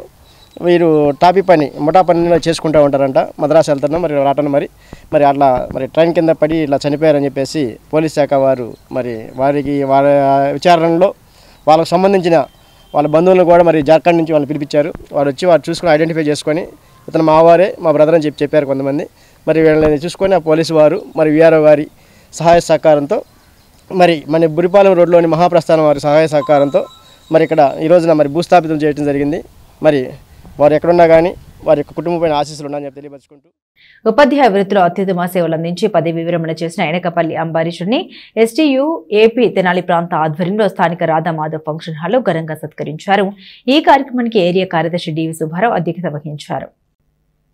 వీరు టాపీ పని ముఠా పనిలో చేసుకుంటూ ఉంటారంట. మద్రాసు వెళ్తున్నా మరి రావటం మరి అట్లా మరి ట్రైన్ కింద పడి ఇట్లా చనిపోయారని చెప్పేసి పోలీస్ శాఖ వారు మరి వారి విచారణలో వాళ్ళకు సంబంధించిన వాళ్ళ బంధువులను కూడా మరి జార్ఖండ్ నుంచి వాళ్ళు పిలిపించారు. వారు వచ్చి వారు చూసుకొని ఐడెంటిఫై చేసుకొని ఇతను మావారే మా బ్రదర్ అని చెప్పారు కొంతమంది. మరి వీళ్ళని చూసుకొని ఆ పోలీసు వారు మరి విఆర్ఓ గారి సహాయ సహకారంతో మరి మన బురిపాలెం రోడ్లోని మహాప్రస్థానం వారి సహాయ సహకారంతో మరి ఇక్కడ ఈ రోజున మరి భూస్థాపితం చేయడం జరిగింది. మరి వారు ఎక్కడున్నా కానీ వారి యొక్క కుటుంబమైన ఆశీస్సులు ఉన్నాయని చెప్పి తెలియపరుచుకుంటూ ఉపాధ్యాయ వృత్తిలో అత్యుత్తమ సేవలు అందించి పదవి విరమణ చేసిన ఎనకపల్లి అంబారీషుడిని ఎస్టీయూ ఏపీ తెనాలి ప్రాంత ఆధ్వర్యంలో స్థానిక రాధామాధవ్ ఫంక్షన్ హాల్లో ఘనంగా సత్కరించారు. ఈ కార్యక్రమానికి ఏరియా కార్యదర్శి డివి సుబ్బారావు అధ్యక్షత వహించారు.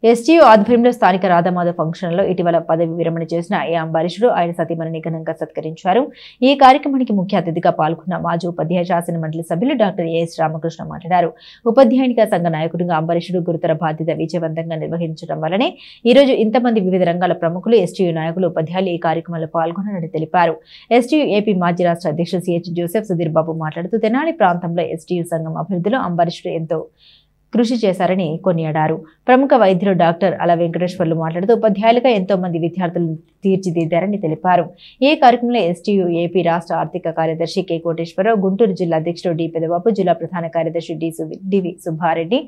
ఎస్టీయూ ఆధ్వర్యంలో స్థానిక రాధామాధవ్ ఫంక్షన్లో ఇటీవల పదవి విరమణ చేసిన ఏ అంబారీషుడు ఆయన సతీమణిని ఘనంగా సత్కరించారు. ఈ కార్యక్రమానికి ముఖ్య అతిథిగా పాల్గొన్న మాజీ ఉపాధ్యాయ శాసన మండలి సభ్యులు డాక్టర్ ఏఎస్ రామకృష్ణ మాట్లాడారు. ఉపాధ్యాయునిగా సంఘ నాయకుడిగా అంబారీషుడు గురుతర బాధ్యత విజయవంతంగా నిర్వహించడం వల్లనే ఈరోజు ఇంతమంది వివిధ రంగాల ప్రముఖులు ఎస్టీయూ నాయకులు ఉపాధ్యాయులు ఈ కార్యక్రమంలో పాల్గొన్నారని తెలిపారు. ఎస్టీయూ ఏపీ మాజీ రాష్ట్ర అధ్యక్షుడు సిహెచ్ జోసెఫ్ సుధీర్ బాబు మాట్లాడుతూ తెనాలి ప్రాంతంలో ఎస్టీయూ సంఘం అభివృద్ధిలో అంబారీషుడు ఎంతో కృషి చేశారని కొనియాడారు. ప్రముఖ వైద్యులు డాక్టర్ అల వెంకటేశ్వర్లు మాట్లాడుతూ ఉపాధ్యాయులుగా ఎంతో మంది విద్యార్థులను తీర్చిదిద్దారని తెలిపారు. ఈ కార్యక్రమంలో ఎస్టీయూ ఏపీ రాష్ట్ర ఆర్థిక కార్యదర్శి కె కోటేశ్వరరావు, గుంటూరు జిల్లా అధ్యక్షుడు డి పెదబాబు, జిల్లా ప్రధాన కార్యదర్శి డివి సుబ్బారెడ్డి,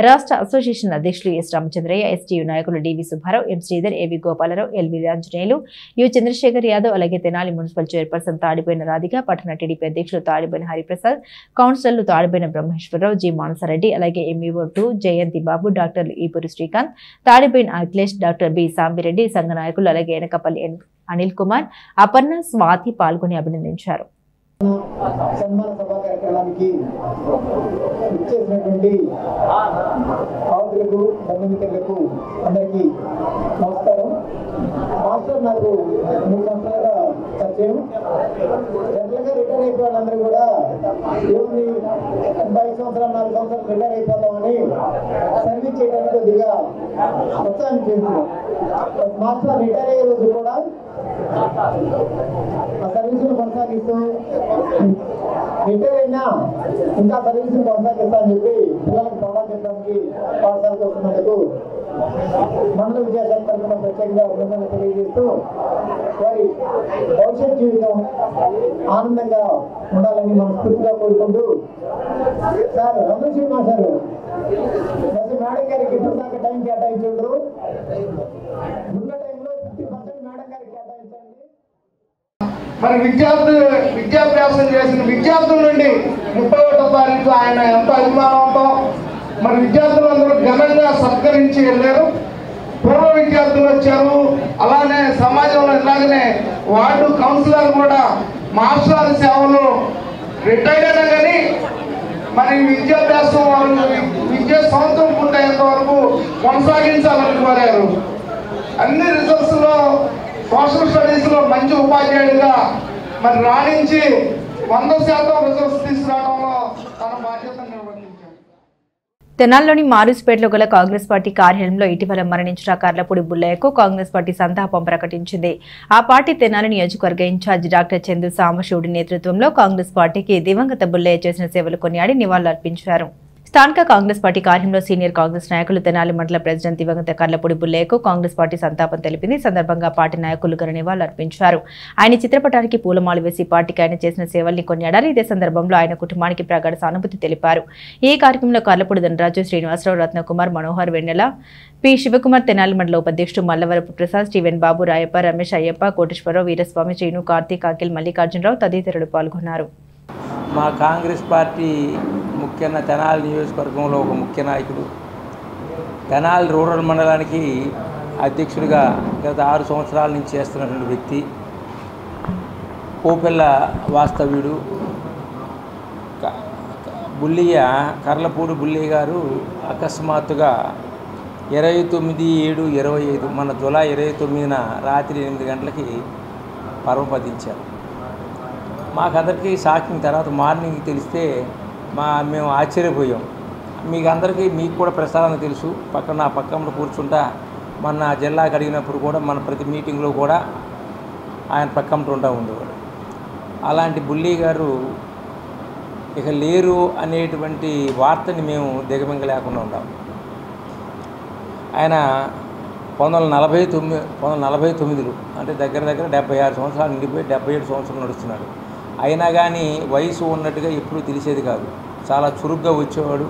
రాష్ట్ర అసోసియేషన్ అధ్యక్షులు ఎస్ రామచంద్రయ్య, ఎస్టీయూ నాయకులు డివి సుబ్బారావు, ఎం శ్రీధర్, ఏవి గోపాలరావు, ఎల్వి ఆంజనేయులు, యు చంద్రశేఖర్ యాదవ్, అలాగే తెనాలి మున్సిపల్ చైర్పర్సన్ తాడిపోయిన రాధిక, పట్టణ టీడీపీ అధ్యక్షులు తాడిపోయిన హరిప్రసాద్, కౌన్సిలర్లు తాడిపోయిన బ్రహ్మేశ్వరరావు, జి మానసారెడ్డి, అలాగే ఎంఈఓ 2 జయంతి బాబు, doctor Eepuri Srikanth, తాడిపోయిన Akhilesh, doctor B Sambireddy, సంఘ నాయకులు అలాగే ఎనకపల్లి అనిల్ కుమార్, అపర్ణ, స్వాతి పాల్గొని అభినందించారు. సన్మాన సభా కార్యక్రమానికి ఇచ్చేసినటువంటి ఆవులకు బంధుమిత్రులకు అందరికీ నమస్కారం. మాస్టర్ నాకు 3 సంవత్సరాలుగా పరిచయం. జనరల్గా రిటైర్ అయిపోయే వాళ్ళందరూ కూడా ఏముంది 5 సంవత్సరాలు 4 సంవత్సరాలు రిటైర్ అయిపోతామని సర్వీస్ చేయడానికి కొద్దిగా ఉత్సాహం చేస్తున్నాం. మాస్టర్ రిటైర్ అయ్యే రోజు కూడా ఆ సర్వీసులు కొనసాగిస్తూ రిటైర్ అయినా ఇంకా సర్వీసులు కొనసాగిస్తా అని చెప్పి పిల్లలకు ప్రోగ్రాం చేయడానికి పాఠశాలకు వస్తున్నందుకు మండల విద్యాశాఖ తరఫున ప్రత్యేకంగా అభినందనలు తెలియజేస్తూ వారి భవిష్యత్ జీవితం ఆనందంగా ఉండాలని మనస్ఫూర్తిగా కోరుకుంటూ సార్ రమేష్ మాస్టారు మేడం గారికి ఇప్పుడు దాకా టైం కేటాయించారు. ఉన్న టైంలో 50% మేడం గారికి కేటాయించండి. మరి విద్యాభ్యాసం చేసిన విద్యార్థుల నుండి 31వ తారీఖు ఆయన ఎంతో అభిమానంతో మరి విద్యార్థులందరూ ఘనంగా సత్కరించి వెళ్ళారు. పూర్వ విద్యార్థులు వచ్చారు. అలానే సమాజంలో ఇలాగనే వార్డు కౌన్సిలర్ కూడా మాస్టర్ సేవలు రిటైర్డ్ అయినా కానీ మరి విద్యాభ్యాసం విద్యా సంవత్సరం పూర్తయ్యేంత వరకు కొనసాగించాలని కోరారు. అన్ని రిజల్ట్స్లో సోషల్ స్టడీస్లో మంచి ఉపాధ్యాయుడిగా మరి రాణించి 100% రిజల్ట్స్ తీసుకురావడంలో తన బాధ్యతను నిర్వహించారు. తెనాలిలోని మారుస్పేటలో గల కాంగ్రెస్ పార్టీ కార్యాలయంలో ఇటీవల మరణించిన కార్లపూడి బుల్లయ్యకు కాంగ్రెస్ పార్టీ సంతాపం ప్రకటించింది. ఆ పార్టీ తెనాలి నియోజకవర్గ ఇన్ఛార్జ్ డాక్టర్ చందు సాంబశివుడి నేతృత్వంలో కాంగ్రెస్ పార్టీకి దివంగత బుల్లయ్య చేసిన సేవలు కొనియాడి నివాళులర్పించారు. స్థానిక కాంగ్రెస్ పార్టీ కార్యంలో సీనియర్ కాంగ్రెస్ నాయకులు తెనాలి మండల ప్రెసిడెంట్ దివంగత కర్లపూడి బుల్లేకు కాంగ్రెస్ పార్టీ సంతాపం తెలిపింది. సందర్భంగా పార్టీ నాయకులు ఘన నివాళులు అర్పించారు. ఆయన చిత్రపటానికి పూలమాల వేసి పార్టీకి ఆయన చేసిన సేవల్ని కొనియాడారు. ఇదే సందర్భంలో ఆయన కుటుంబానికి ప్రగాఢ సానుభూతి తెలిపారు. ఈ కార్యక్రమంలో కర్లపూడి ధనరాజు, శ్రీనివాసరావు, రత్నకుమార్, మనోహర్, వెన్నెల, పి శివకుమార్, తెనాలి మండల ఉపాధ్యక్షుడు మల్లవరపు ప్రసాద్, స్టీవెన్ బాబు, రాయప్ప, రమేష్, అయ్యప్ప, కోటేశ్వరరావు, వీరస్వామి, శ్రీను, కార్తీక్, అఖిల్, మల్లికార్జునరావు తదితరులు పాల్గొన్నారు. మా కాంగ్రెస్ పార్టీ ముఖ్యంగా తెనాలి నియోజకవర్గంలో ఒక ముఖ్య నాయకుడు, తెనాలి రూరల్ మండలానికి అధ్యక్షుడిగా గత 6 సంవత్సరాల నుంచి చేస్తున్నటువంటి వ్యక్తి, కోపెల్ల వాస్తవ్యుడు కర్లపూడి బుల్లయ్య గారు అకస్మాత్తుగా 29/7/25 మన జూలై 29న రాత్రి 8 గంటలకి పరమపదించారు. మాకందరికీ షాకింగ్. తర్వాత మార్నింగ్ తెలిస్తే మేము ఆశ్చర్యపోయాం. మీకు కూడా ప్రసారం తెలుసు. పక్కన కూర్చుంటా మన జిల్లాకి అడిగినప్పుడు కూడా మన ప్రతి మీటింగ్లో కూడా ఆయన పక్కన ఉండేవాడు. అలాంటి బుల్లయ్య గారు ఇక లేరు అనేటువంటి వార్తని మేము దిగమింగలేకుండా ఉన్నాం. ఆయన 1949 అంటే దగ్గర 76 సంవత్సరాలు నిండిపోయి 77 సంవత్సరాలు నడుస్తున్నాడు. అయినా కానీ వయసు ఉన్నట్టుగా ఎప్పుడూ తెలిసేది కాదు. చాలా చురుగ్గా వచ్చేవాడు.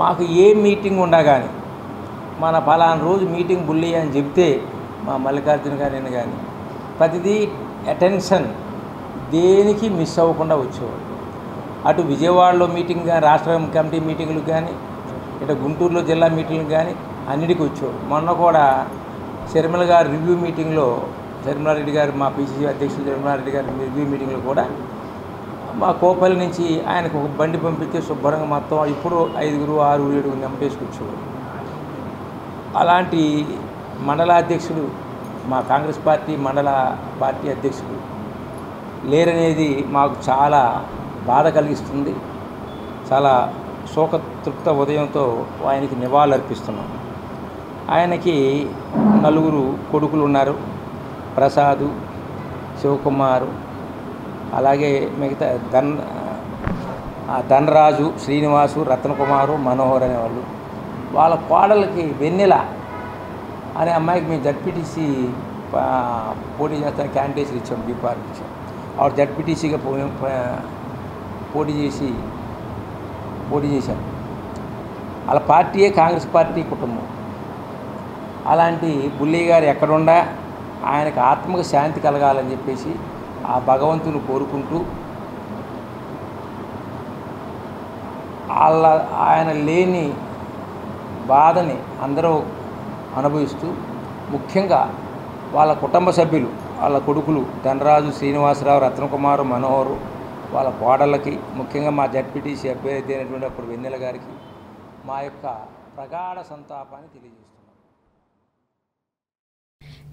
మాకు ఏ మీటింగ్ ఉన్నా కానీ మన ఫలానా రోజు మీటింగ్ బుల్లయ్య అని చెప్తే మా మల్లికార్జున గారిని కానీ ప్రతిదీ అటెన్షన్ దేనికి మిస్ అవ్వకుండా వచ్చేవాడు. అటు విజయవాడలో మీటింగ్ కానీ, రాష్ట్ర కమిటీ మీటింగులకు కానీ, ఇటు గుంటూరులో జిల్లా మీటింగ్లకు కానీ అన్నిటికీ వచ్చేవాడు. మొన్న కూడా శర్మిల గారి రివ్యూ మీటింగ్లో శర్మిలారెడ్డి గారు, మా పిసిసి అధ్యక్షుడు శర్మిలారెడ్డి గారి రివ్యూ మీటింగ్లో కూడా మా కోపల్లి నుంచి ఆయనకు ఒక బండి పంపిస్తే శుభ్రంగా మొత్తం ఇప్పుడు 5, 6, 7 నెంపేసుకొచ్చేవాడు. అలాంటి మండలాధ్యక్షుడు, మా కాంగ్రెస్ పార్టీ మండల పార్టీ అధ్యక్షుడు లేరనేది మాకు చాలా బాధ కలిగిస్తుంది. చాలా శోకతృప్త ఉదయంతో ఆయనకి నివాళులు అర్పిస్తున్నాం. ఆయనకి 4 కొడుకులు ఉన్నారు. ప్రసాదు, శివకుమారు, అలాగే మిగతా ధనరాజు, శ్రీనివాసు, రత్నకుమారు, మనోహర్ అనేవాళ్ళు. వాళ్ళ కోడలకి వెన్నెల అనే అమ్మాయికి మేము జడ్పీటీసీ పోటీ చేస్తాను క్యాండిడేట్స్ ఇచ్చాం, బీపార్కి ఇచ్చాం. ఆవిడ జడ్పీటీసీగా పోటీ చేశాం. వాళ్ళ పార్టీయే కాంగ్రెస్ పార్టీ కుటుంబం. అలాంటి బుల్లయ్య గారు ఎక్కడుండా ఆయనకు ఆత్మకు శాంతి కలగాలని చెప్పేసి ఆ భగవంతుని కోరుకుంటూ ఆయన లేని బాధని అందరూ అనుభవిస్తూ, ముఖ్యంగా వాళ్ళ కుటుంబ సభ్యులు, వాళ్ళ కొడుకులు ధనరాజు, శ్రీనివాసరావు, రత్నకుమారు, మనోహరు, వాళ్ళ కోడళ్ళకి, ముఖ్యంగా మా జడ్పీటీసీ అభ్యర్థి అయినటువంటి అప్పుడు వెన్నెల గారికి మా యొక్క ప్రగాఢ సంతాపాన్ని తెలియజేస్తున్నాం.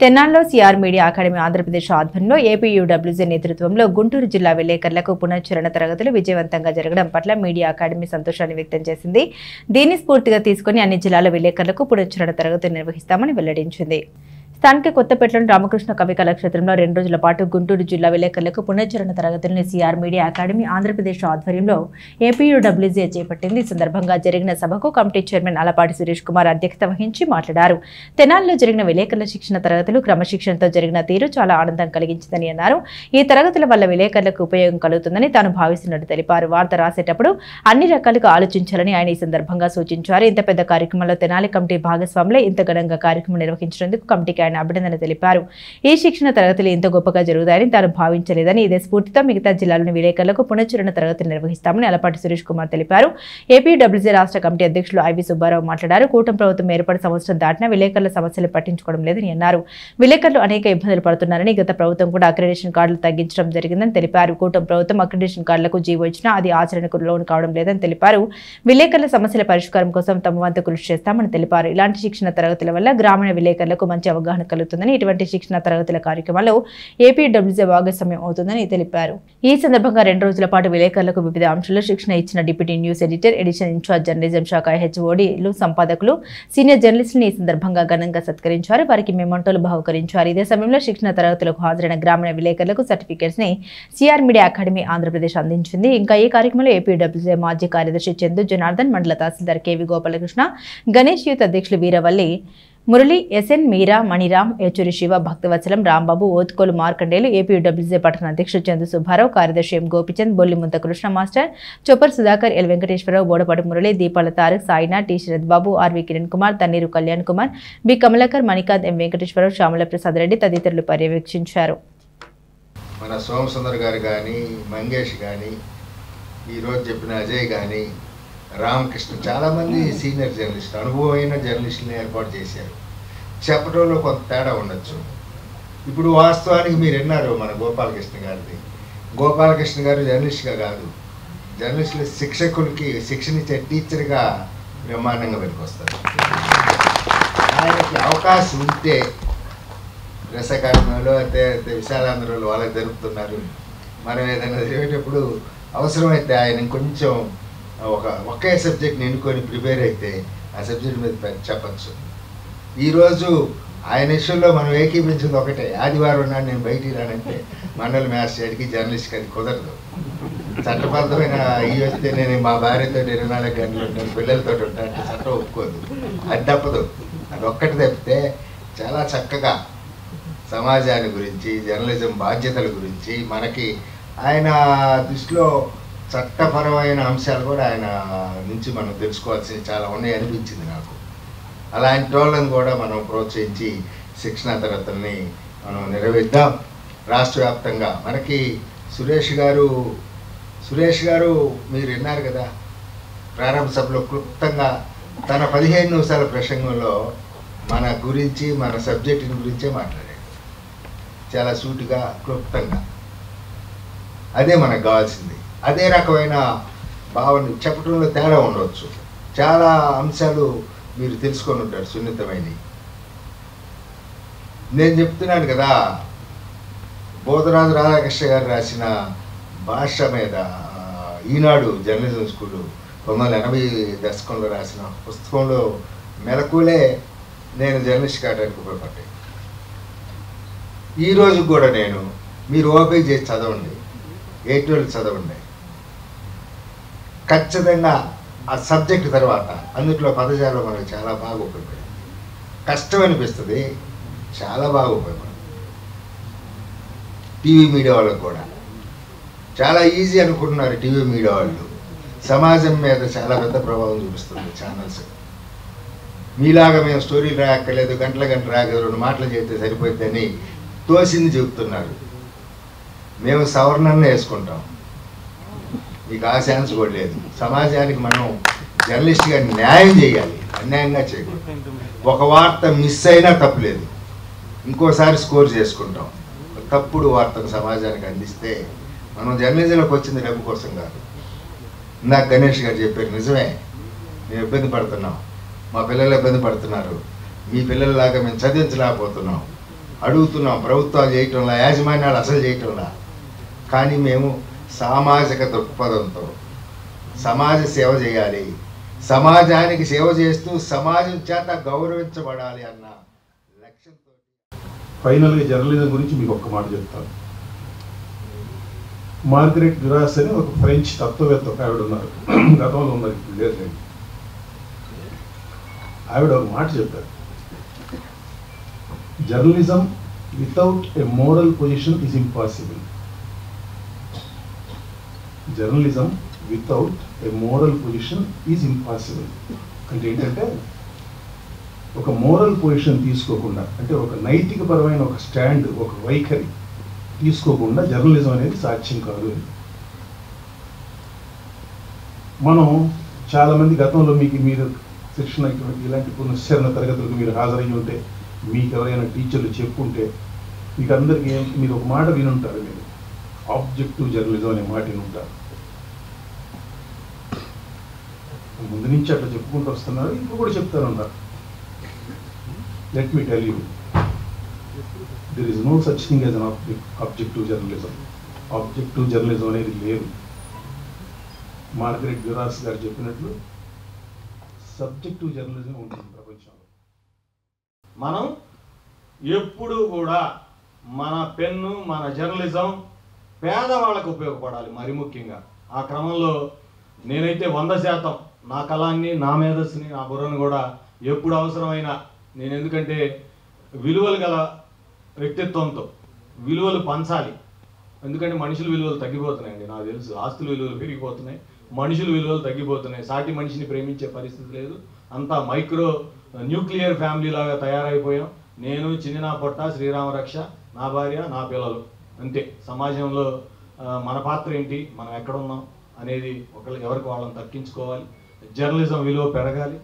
తెనాలిలో సిఆర్ మీడియా అకాడమీ ఆంధ్రప్రదేశ్ ఆధ్వర్యంలో ఏపీయూడబ్ల్యూజీ నేతృత్వంలో గుంటూరు జిల్లా విలేకరులకు పునశ్చరణ తరగతులు విజయవంతంగా జరగడం పట్ల మీడియా అకాడమీ సంతోషాన్ని వ్యక్తం చేసింది. దీన్ని స్ఫూర్తిగా తీసుకుని అన్ని జిల్లాల విలేకరులకు పునశ్చరణ తరగతులు నిర్వహిస్తామని వెల్లడించింది. స్థానిక కొత్తపేటలోని రామకృష్ణ కవి కళాక్షేత్రంలో 2 రోజుల పాటు గుంటూరు జిల్లా విలేకరులకు పునశ్చరణ తరగతులను సిఆర్ మీడియా అకాడమీ ఆంధ్రప్రదేశ్ ఆధ్వర్యంలో ఏపీయూడబ్ల్యూజీ చేపట్టింది. ఈ సందర్భంగా జరిగిన సభకు కమిటీ చైర్మన్ అలపాటి సురేష్ కుమార్ అధ్యక్షత వహించి మాట్లాడారు. తెనాలిలో జరిగిన విలేకరుల శిక్షణ తరగతులు క్రమశిక్షణతో జరిగిన తీరు చాలా ఆనందం కలిగించిందని అన్నారు. ఈ తరగతుల వల్ల విలేకరులకు ఉపయోగం కలుగుతుందని తాను భావిస్తున్నట్టు తెలిపారు. వార్త రాసేటప్పుడు అన్ని రకాలుగా ఆలోచించాలని ఆయన ఈ సందర్భంగా సూచించారు. ఇంత పెద్ద కార్యక్రమంలో తెనాలి కమిటీ భాగస్వాములే ఇంత ఘనంగా కార్యక్రమం నిర్వహించినందుకు కమిటీకి ఆయన అభినందన తెలిపారు. ఈ శిక్షణ తరగతులు ఎంతో గొప్పగా జరుగుతాయని తాను భావించలేదని, ఇదే స్ఫూర్తితో మిగతా జిల్లాలోని విలేకరులకు పునశ్చరణ తరగతులు నిర్వహిస్తామని అలపాటి సురేష్ కుమార్ తెలిపారు. ఏపీడబ్ల్యూజీ రాష్ట్ర కమిటీ అధ్యక్షులు ఐవి సుబ్బారావు మాట్లాడారు. కూటమి ప్రభుత్వం ఏర్పడి సంవత్సరం దాటినా విలేకరుల సమస్యలు పట్టించుకోవడం లేదని అన్నారు. విలేకరులు అనేక ఇబ్బందులు పడుతున్నారని, గత ప్రభుత్వం కూడా అక్రిడేషన్ కార్డులు తగ్గించడం జరిగిందని తెలిపారు. కూటమి ప్రభుత్వం అక్రిడేషన్ కార్డులకు జీవో ఇచ్చినా అది ఆచరణకు లోను కావడం లేదని తెలిపారు. విలేకరుల సమస్యల పరిష్కారం కోసం తమ వంతు కృషి చేస్తామని తెలిపారు. ఇలాంటి శిక్షణ తరగతుల వల్ల గ్రామీణ విలేకరులకు మంచి అవగాహన అవగాహన కలుగుతుందని ఇటువంటి శిక్షణ తరగతుల కార్యక్రమాల్లో ఏపీడబ్ల్యూజే భాగస్వామ్యం అవుతుందని తెలిపారు. ఈ సందర్భంగా 2 రోజుల పాటు విలేకరులకు వివిధ అంశాల్లో శిక్షణ ఇచ్చిన deputy news editor, edition incharge journalism శాఖ హెచ్ఓడీలు, సంపాదకులు, సీనియర్ జర్నలిస్టులను ఈ సందర్భంగా ఘనంగా సత్కరించారు. వారికి మెమోంటోలు బహుకరించారు. ఇదే సమయంలో శిక్షణ తరగతులకు హాజరైన గ్రామీణ విలేకరులకు సర్టిఫికేట్స్ ని సిఆర్ మీడియా అకాడమీ ఆంధ్రప్రదేశ్ అందించింది. ఇంకా ఈ కార్యక్రమంలో ఏపీడబ్ల్యూజే మాజీ కార్యదర్శి చందు జనార్దన్, మండల తహసీల్దార్ కేవి గోపాలకృష్ణ, గణేష్ యూత్ అధ్యక్షులు వీరవల్లి, మురళి, ఎస్ఎన్, మీరా, మణిరామ్, ఏచూరి శివ, భక్తవత్సలం, రాంబాబు, ఓత్కోలు మార్కండేలు, ఏపీడబ్ల్యూజే పట్టణ అధ్యక్షుడు చందు సుబ్బారావు, కార్యదర్శి ఎం గోపిచంద్, బొల్లి ముంత కృష్ణ మాస్టర్, చొప్పర్ సుధాకర్, ఎల్ వెంకటేశ్వరరావు, బోడపాటి మురళి, దీపాల తారక్, సాయినాథ్, టి శరత్ బాబు, ఆర్వి కిరణ్ కుమార్, తన్నీరు కళ్యాణ్ కుమార్, బి కమలాకర్, మణికాంత్, ఎం వెంకటేశ్వరరావు, శ్యామల ప్రసాద్ రెడ్డి తదితరులు పర్యవేక్షించారు. మన సోమసుందర్ గారు కానీ, మంగేష్ కానీ, ఈరోజు చెప్పిన అజయ్ కానీ, రామకృష్ణ, చాలామంది సీనియర్ జర్నలిస్టులు, అనుభవమైన జర్నలిస్టులను ఏర్పాటు చేశారు. చెప్పడంలో కొంత తేడా ఉండొచ్చు. ఇప్పుడు వాస్తవానికి మీరు విన్నారు మన గోపాలకృష్ణ గారిది. గోపాలకృష్ణ గారు జర్నలిస్ట్గా కాదు, జర్నలిస్టుల శిక్షకులకి శిక్షణ ఇచ్చే టీచర్గా బ్రహ్మాండంగా పనికొస్తారు. ఆయనకి అవకాశం ఉంటే ప్రెస్ అకాడమీలో అయితే విశాలాంధ్రలో వాళ్ళకి జరుపుతున్నారు. మనం ఏదైనా జరిగేటప్పుడు అవసరమైతే ఆయన కొంచెం ఒకే సబ్జెక్ట్ని ఎన్నుకొని ప్రిపేర్ అయితే ఆ సబ్జెక్ట్ మీద చెప్పచ్చు. ఈరోజు ఆయన విషయంలో మనం ఏకీపించింది ఒకటే, ఆదివారం నాడు నేను బయటికి రానంటే మండల మ్యాజిస్ట్రేట్కి జర్నలిస్ట్కి అది కుదరదు. చట్టబద్ధమైన ఈ వస్తే నేను మా భార్యతో 24 గంటలు ఉంటాను, పిల్లలతో ఉంటాను అంటే చట్టం ఒప్పుకోదు. అది తప్పదు. అది ఒక్కటి తప్పితే చాలా చక్కగా సమాజాన్ని గురించి, జర్నలిజం బాధ్యతల గురించి మనకి ఆయన దృష్టిలో చట్టపరమైన అంశాలు కూడా ఆయన నుంచి మనం తెలుసుకోవాల్సినవి చాలా ఉన్నాయి అనిపించింది నాకు. అలాంటి వాళ్ళని కూడా మనం ప్రోత్సహించి శిక్షణా తరగతుల్ని మనం నిర్వహిద్దాం. రాష్ట్ర వ్యాప్తంగా మనకి సురేష్ గారు మీరు విన్నారు కదా, ప్రారంభ సభలో క్లుప్తంగా తన 15 నిమిషాల ప్రసంగంలో మన గురించి, మన సబ్జెక్టుని గురించే మాట్లాడాడు. చాలా సూటిగా, క్లుప్తంగా. అదే మనకు కావాల్సింది. అదే రకమైన భావన చెప్పడంలో తేడా ఉండవచ్చు. చాలా అంశాలు మీరు తెలుసుకొని ఉంటారు, సున్నితమైనవి. నేను చెప్తున్నాను కదా, బోధరాజు రాధాకృష్ణ గారు రాసిన భాష మీద ఈనాడు జర్నలిజం స్కూలు 1980 దశకంలో రాసిన పుస్తకంలో మెలకులే నేను జర్నలిస్ట్ కావడానికి ఉపయోగపడ్డాయి. ఈరోజు కూడా మీరు ఓపిక చేసి చదవండి, 8 రోజులు చదవండి. ఖచ్చితంగా ఆ సబ్జెక్ట్ తర్వాత అందుట్లో పదజాలం మనకు చాలా బాగా ఉపయోగపడింది. కష్టం అనిపిస్తుంది, చాలా బాగా ఉపయోగపడింది. టీవీ మీడియా వాళ్ళకు కూడా చాలా ఈజీ అనుకుంటున్నారు. టీవీ మీడియా వాళ్ళు సమాజం మీద చాలా పెద్ద ప్రభావం చూపిస్తుంది ఛానల్స్. మీలాగా మేము స్టోరీలు రాయక్కర్లేదు, గంటల రాయగలరు, 2 మాటలు చెప్తే సరిపోద్దని తోసింది చెబుతున్నారు. మేము సవర్ణాన్ని వేసుకుంటాం, మీకు ఆ ఛాన్స్ కూడా లేదు. సమాజానికి మనం జర్నలిస్ట్గా న్యాయం చేయాలి, అన్యాయంగా చేయకూడదు. ఒక వార్త మిస్ అయినా తప్పులేదు, ఇంకోసారి స్కోర్ చేసుకుంటాం. తప్పుడు వార్తను సమాజానికి అందిస్తే మనం జర్నలిజంలోకి వచ్చింది డబ్బు కోసం కాదు. ఇందాక గణేష్ గారు చెప్పారు, నిజమే. మేము ఇబ్బంది పడుతున్నాం, మా పిల్లలు ఇబ్బంది పడుతున్నారు, మీ పిల్లలలాగా మేము చదివించలేకపోతున్నాం, అడుగుతున్నాం. ప్రభుత్వాలు చేయటంలా, యాజమాన్యాలు అసలు చేయటంలా. కానీ మేము సామాజిక దృక్పథంతో సమాజ సేవ చేయాలి, సమాజానికి సేవ చేస్తూ సమాజం చేత గౌరవించబడాలి అన్న లక్ష్యంతో. ఫైనల్గా జర్నలిజం గురించి మీకు ఒక్క మాట చెప్తాను. మార్గరెట్ డ్యూరాస్ అని ఒక ఫ్రెంచ్ తత్వవేత్త ఒక ఆవిడ ఉన్నారు, గతంలో ఉన్నారు, ఇప్పుడు లేదు. ఆవిడ ఒక మాట చెప్పారు, journalism without a moral position is impossible. Journalism without a moral position is impossible అంటే ఏంటంటే, ఒక మోరల్ పొజిషన్ తీసుకోకుండా, అంటే ఒక నైతికపరమైన ఒక స్టాండ్, ఒక వైఖరి తీసుకోకుండా జర్నలిజం అనేది సాధ్యం కాదు. మనం చాలామంది గతంలో మీరు శిక్షణ ఇలాంటి పునశ్చరణ తరగతులకు మీరు హాజరయ్యి ఉంటే, మీకు ఎవరైనా టీచర్లు చెప్పుంటే, మీకు అందరికీ మీరు ఒక మాట వినుంటారు. మీరు ఆబ్జెక్టివ్ జర్నలిజం అనే మాట వినుంటారు. ముందు నుంచి అట్లా చెప్పుకుంటూ వస్తున్నారు, ఇప్పుడు కూడా చెప్తానున్నారు. Let me tell you, there is no such thing as an objective journalism. Objective journalism అనేది లేదు. మార్గరెట్ డ్యూరాస్ గారు చెప్పినట్లు సబ్జెక్టివ్ జర్నలిజం ఉంటుంది ప్రపంచంలో. మనం ఎప్పుడూ కూడా మన పెన్ను, మన జర్నలిజం పేదవాళ్ళకు ఉపయోగపడాలి మరి ముఖ్యంగా. ఆ క్రమంలో నేనైతే 100% నా కళాన్ని, నా మేధస్సుని, నా బుర్రను కూడా ఎప్పుడు అవసరమైనా నేను, ఎందుకంటే విలువలు గల వ్యక్తిత్వంతో విలువలు పంచాలి. ఎందుకంటే మనుషుల విలువలు తగ్గిపోతున్నాయండి. నాకు తెలుసు ఆస్తుల విలువలు పెరిగిపోతున్నాయి, మనుషుల విలువలు తగ్గిపోతున్నాయి. సాటి మనిషిని ప్రేమించే పరిస్థితి లేదు. అంతా మైక్రో న్యూక్లియర్ ఫ్యామిలీ లాగా తయారైపోయాం. నేను, చిన్న నా పొట్ట, శ్రీరామరక్ష, నా భార్య, నా పిల్లలు, అంతే. సమాజంలో మన పాత్ర ఏంటి, మనం ఎక్కడున్నాం అనేది ఎవరికి వాళ్ళని తగ్గించుకోవాలి. జర్నలిజం విలువ పెరగాలి.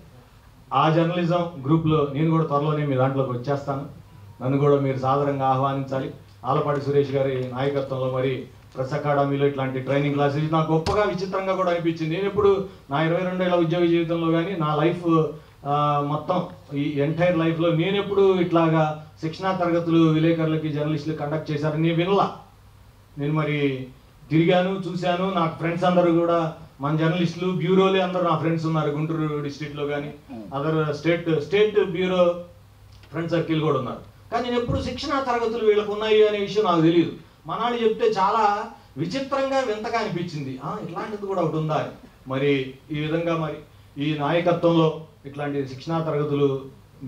ఆ జర్నలిజం గ్రూప్లో నేను కూడా త్వరలోనే మీ దాంట్లోకి వచ్చేస్తాను. నన్ను కూడా మీరు సాదరంగా ఆహ్వానించాలి. ఆలపాటి సురేష్ గారి నాయకత్వంలో మరి ప్రెస్ అకాడమీలో ఇట్లాంటి ట్రైనింగ్ క్లాసెస్ నాకు గొప్పగా, విచిత్రంగా కూడా అనిపించింది. నేను ఇప్పుడు నా 22 ఏళ్ళ ఉద్యోగ జీవితంలో కానీ, నా లైఫ్ మొత్తం ఈ ఎంటైర్ లైఫ్లో నేను ఎప్పుడు ఇట్లాగా శిక్షణా తరగతులు విలేకరులకి, జర్నలిస్టులు కండక్ట్ చేశారని నేను వినలా. నేను మరి తిరిగాను, చూశాను. నా ఫ్రెండ్స్ అందరూ కూడా మన జర్నలిస్టులు, బ్యూరోలే అందరూ నా ఫ్రెండ్స్ ఉన్నారు. గుంటూరు డిస్ట్రిక్ట్లో కానీ other state bureau friend circle కూడా ఉన్నారు. కానీ నేను ఎప్పుడు శిక్షణా తరగతులు వీళ్ళకు ఉన్నాయి అనే విషయం నాకు తెలియదు. మనాళ్ళు చెప్తే చాలా విచిత్రంగా, వింతగా అనిపించింది. ఇట్లాంటిది కూడా ఒకటి ఉందా అని. మరి ఈ విధంగా మరి ఈ నాయకత్వంలో ఇట్లాంటి శిక్షణా తరగతులు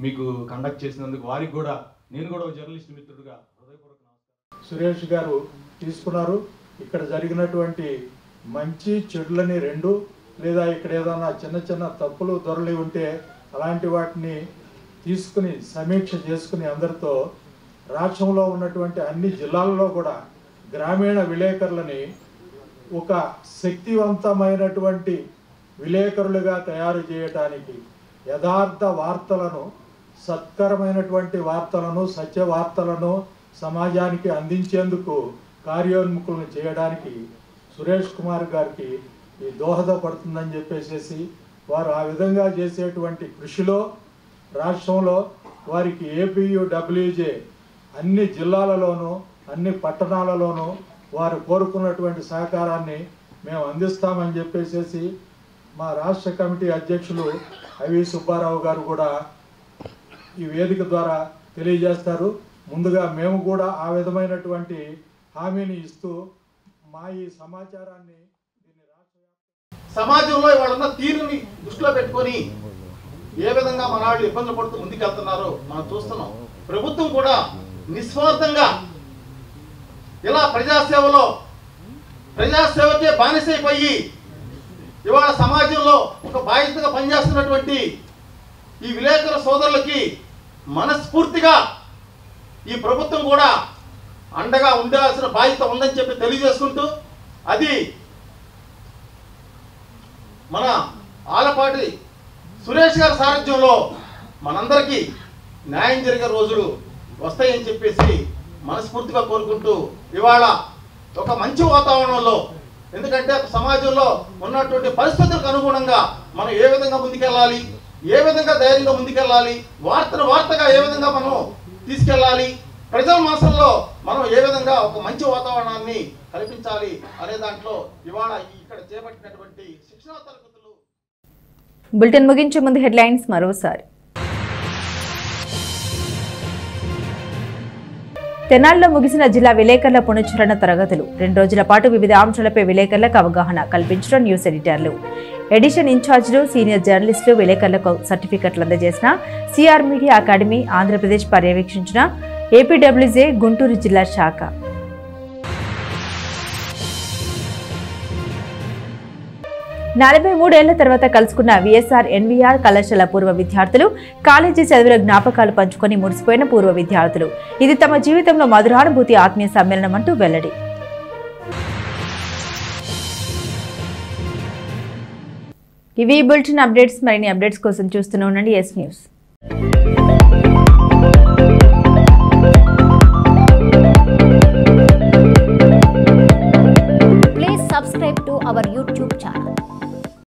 మీకు కండక్ట్ చేసినందుకు వారికి కూడా నేను కూడా జర్నలిస్ట్ మిత్రుడుగా హృదయపూర్వక నమస్కారం. సురేష్ గారు తీసుకున్నారు. ఇక్కడ జరిగినటువంటి మంచి చెడులని రెండు, లేదా ఇక్కడ ఏదైనా చిన్న చిన్న తప్పులు దొరలి ఉంటే అలాంటి వాటిని తీసుకుని సమీక్ష చేసుకుని అందరితో రాష్ట్రంలో ఉన్నటువంటి అన్ని జిల్లాలలో కూడా గ్రామీణ విలేకరులని ఒక శక్తివంతమైనటువంటి విలేకరులుగా తయారు చేయటానికి, యథార్థ వార్తలను, సత్కరమైనటువంటి వార్తలను, సత్య వార్తలను సమాజానికి అందించేందుకు కార్యోన్ముఖులను చేయడానికి సురేష్ కుమార్ గారికి ఈ దోహదపడుతుందని చెప్పేసి వారు ఆ విధంగా చేసేటువంటి కృషిలో రాష్ట్రంలో వారికి ఏపీయూడబ్ల్యూజే అన్ని జిల్లాలలోనూ, అన్ని పట్టణాలలోనూ వారు కోరుకున్నటువంటి సహకారాన్ని మేము అందిస్తామని చెప్పేసి మా రాష్ట్ర కమిటీ అధ్యక్షులు ఐవి సుబ్బారావు గారు కూడా ఈ వేదిక ద్వారా తెలియజేస్తారు. ముందుగా మేము కూడా ఆ విధమైనటువంటి హామీని ఇస్తూ మా ఈ సమాచారాన్ని సమాజంలో ఇవాళ ఉన్న తీరుని దృష్టిలో పెట్టుకొని ఏ విధంగా మన వాళ్ళు ఇబ్బందులు పడుతూ ముందుకెళ్తున్నారో మనం చూస్తున్నాం. ప్రభుత్వం కూడా నిస్వార్థంగా ఇలా ప్రజాసేవకే బానిసైపోయి ఇవాళ సమాజంలో ఒక బాధ్యతగా పనిచేస్తున్నటువంటి ఈ విలేకరుల సోదరులకి మనస్ఫూర్తిగా ఈ ప్రభుత్వం కూడా అండగా ఉండాల్సిన బాధ్యత ఉందని చెప్పి తెలియజేసుకుంటూ, అది మన ఆలపాటి సురేష్ గారి సారథ్యంలో మనందరికీ న్యాయం జరిగే రోజులు వస్తాయని చెప్పేసి మనస్ఫూర్తిగా కోరుకుంటూ, ఇవాళ ఒక మంచి వాతావరణంలో, ఎందుకంటే సమాజంలో ఉన్నటువంటి పరిస్థితులకు అనుగుణంగా మనం ఏ విధంగా ముందుకెళ్ళాలి, ఏ విధంగా ధైర్యంగా ముందుకెళ్ళాలి, వార్తగా ఏ విధంగా మనం తీసుకెళ్ళాలి, ప్రజల మనసుల్లో మనం ఏ విధంగా ఒక మంచి వాతావరణాన్ని కల్పించాలి అనే దాంట్లో ఇవాళ ఇక్కడ చేపట్టినటువంటి శిక్షణా తరగతులు. బులెటిన్ ముగించే ముందు హెడ్లైన్స్ మరోసారి. తెనాలిలో ముగిసిన జిల్లా విలేకరుల పునశ్చరణ తరగతులు. 2 రోజుల పాటు వివిధ అంశాలపై విలేకరులకు అవగాహన కల్పించడం న్యూస్ ఎడిటర్లు. ఎడిషన్ ఇన్ఛార్జీలు, సీనియర్ జర్నలిస్టులు విలేకరులకు సర్టిఫికెట్లు అందజేసిన సిఆర్ మీడియా అకాడమీ ఆంధ్రప్రదేశ్ పర్యవేక్షించిన ఏపీడబ్ల్యూజే గుంటూరు జిల్లా శాఖ. నలభై 43 ఏళ్ల తర్వాత కలుసుకున్న విఎస్ఆర్ ఎన్వీఆర్ కళాశాల పూర్వ విద్యార్థులు, కాలేజీ చదివిన జ్ఞాపకాలు పంచుకొని మురిసిపోయిన పూర్వ విద్యార్థులు. ఇది తమ జీవితంలో మధురానుభూతి ఆత్మీయ సమ్మేళనం అంటూ వెల్లడి. ఇవి బులెటిన్ అప్డేట్స్. మరిన్ని అప్డేట్స్ కోసం చూస్తూనే ఉండండి ఎస్ న్యూస్.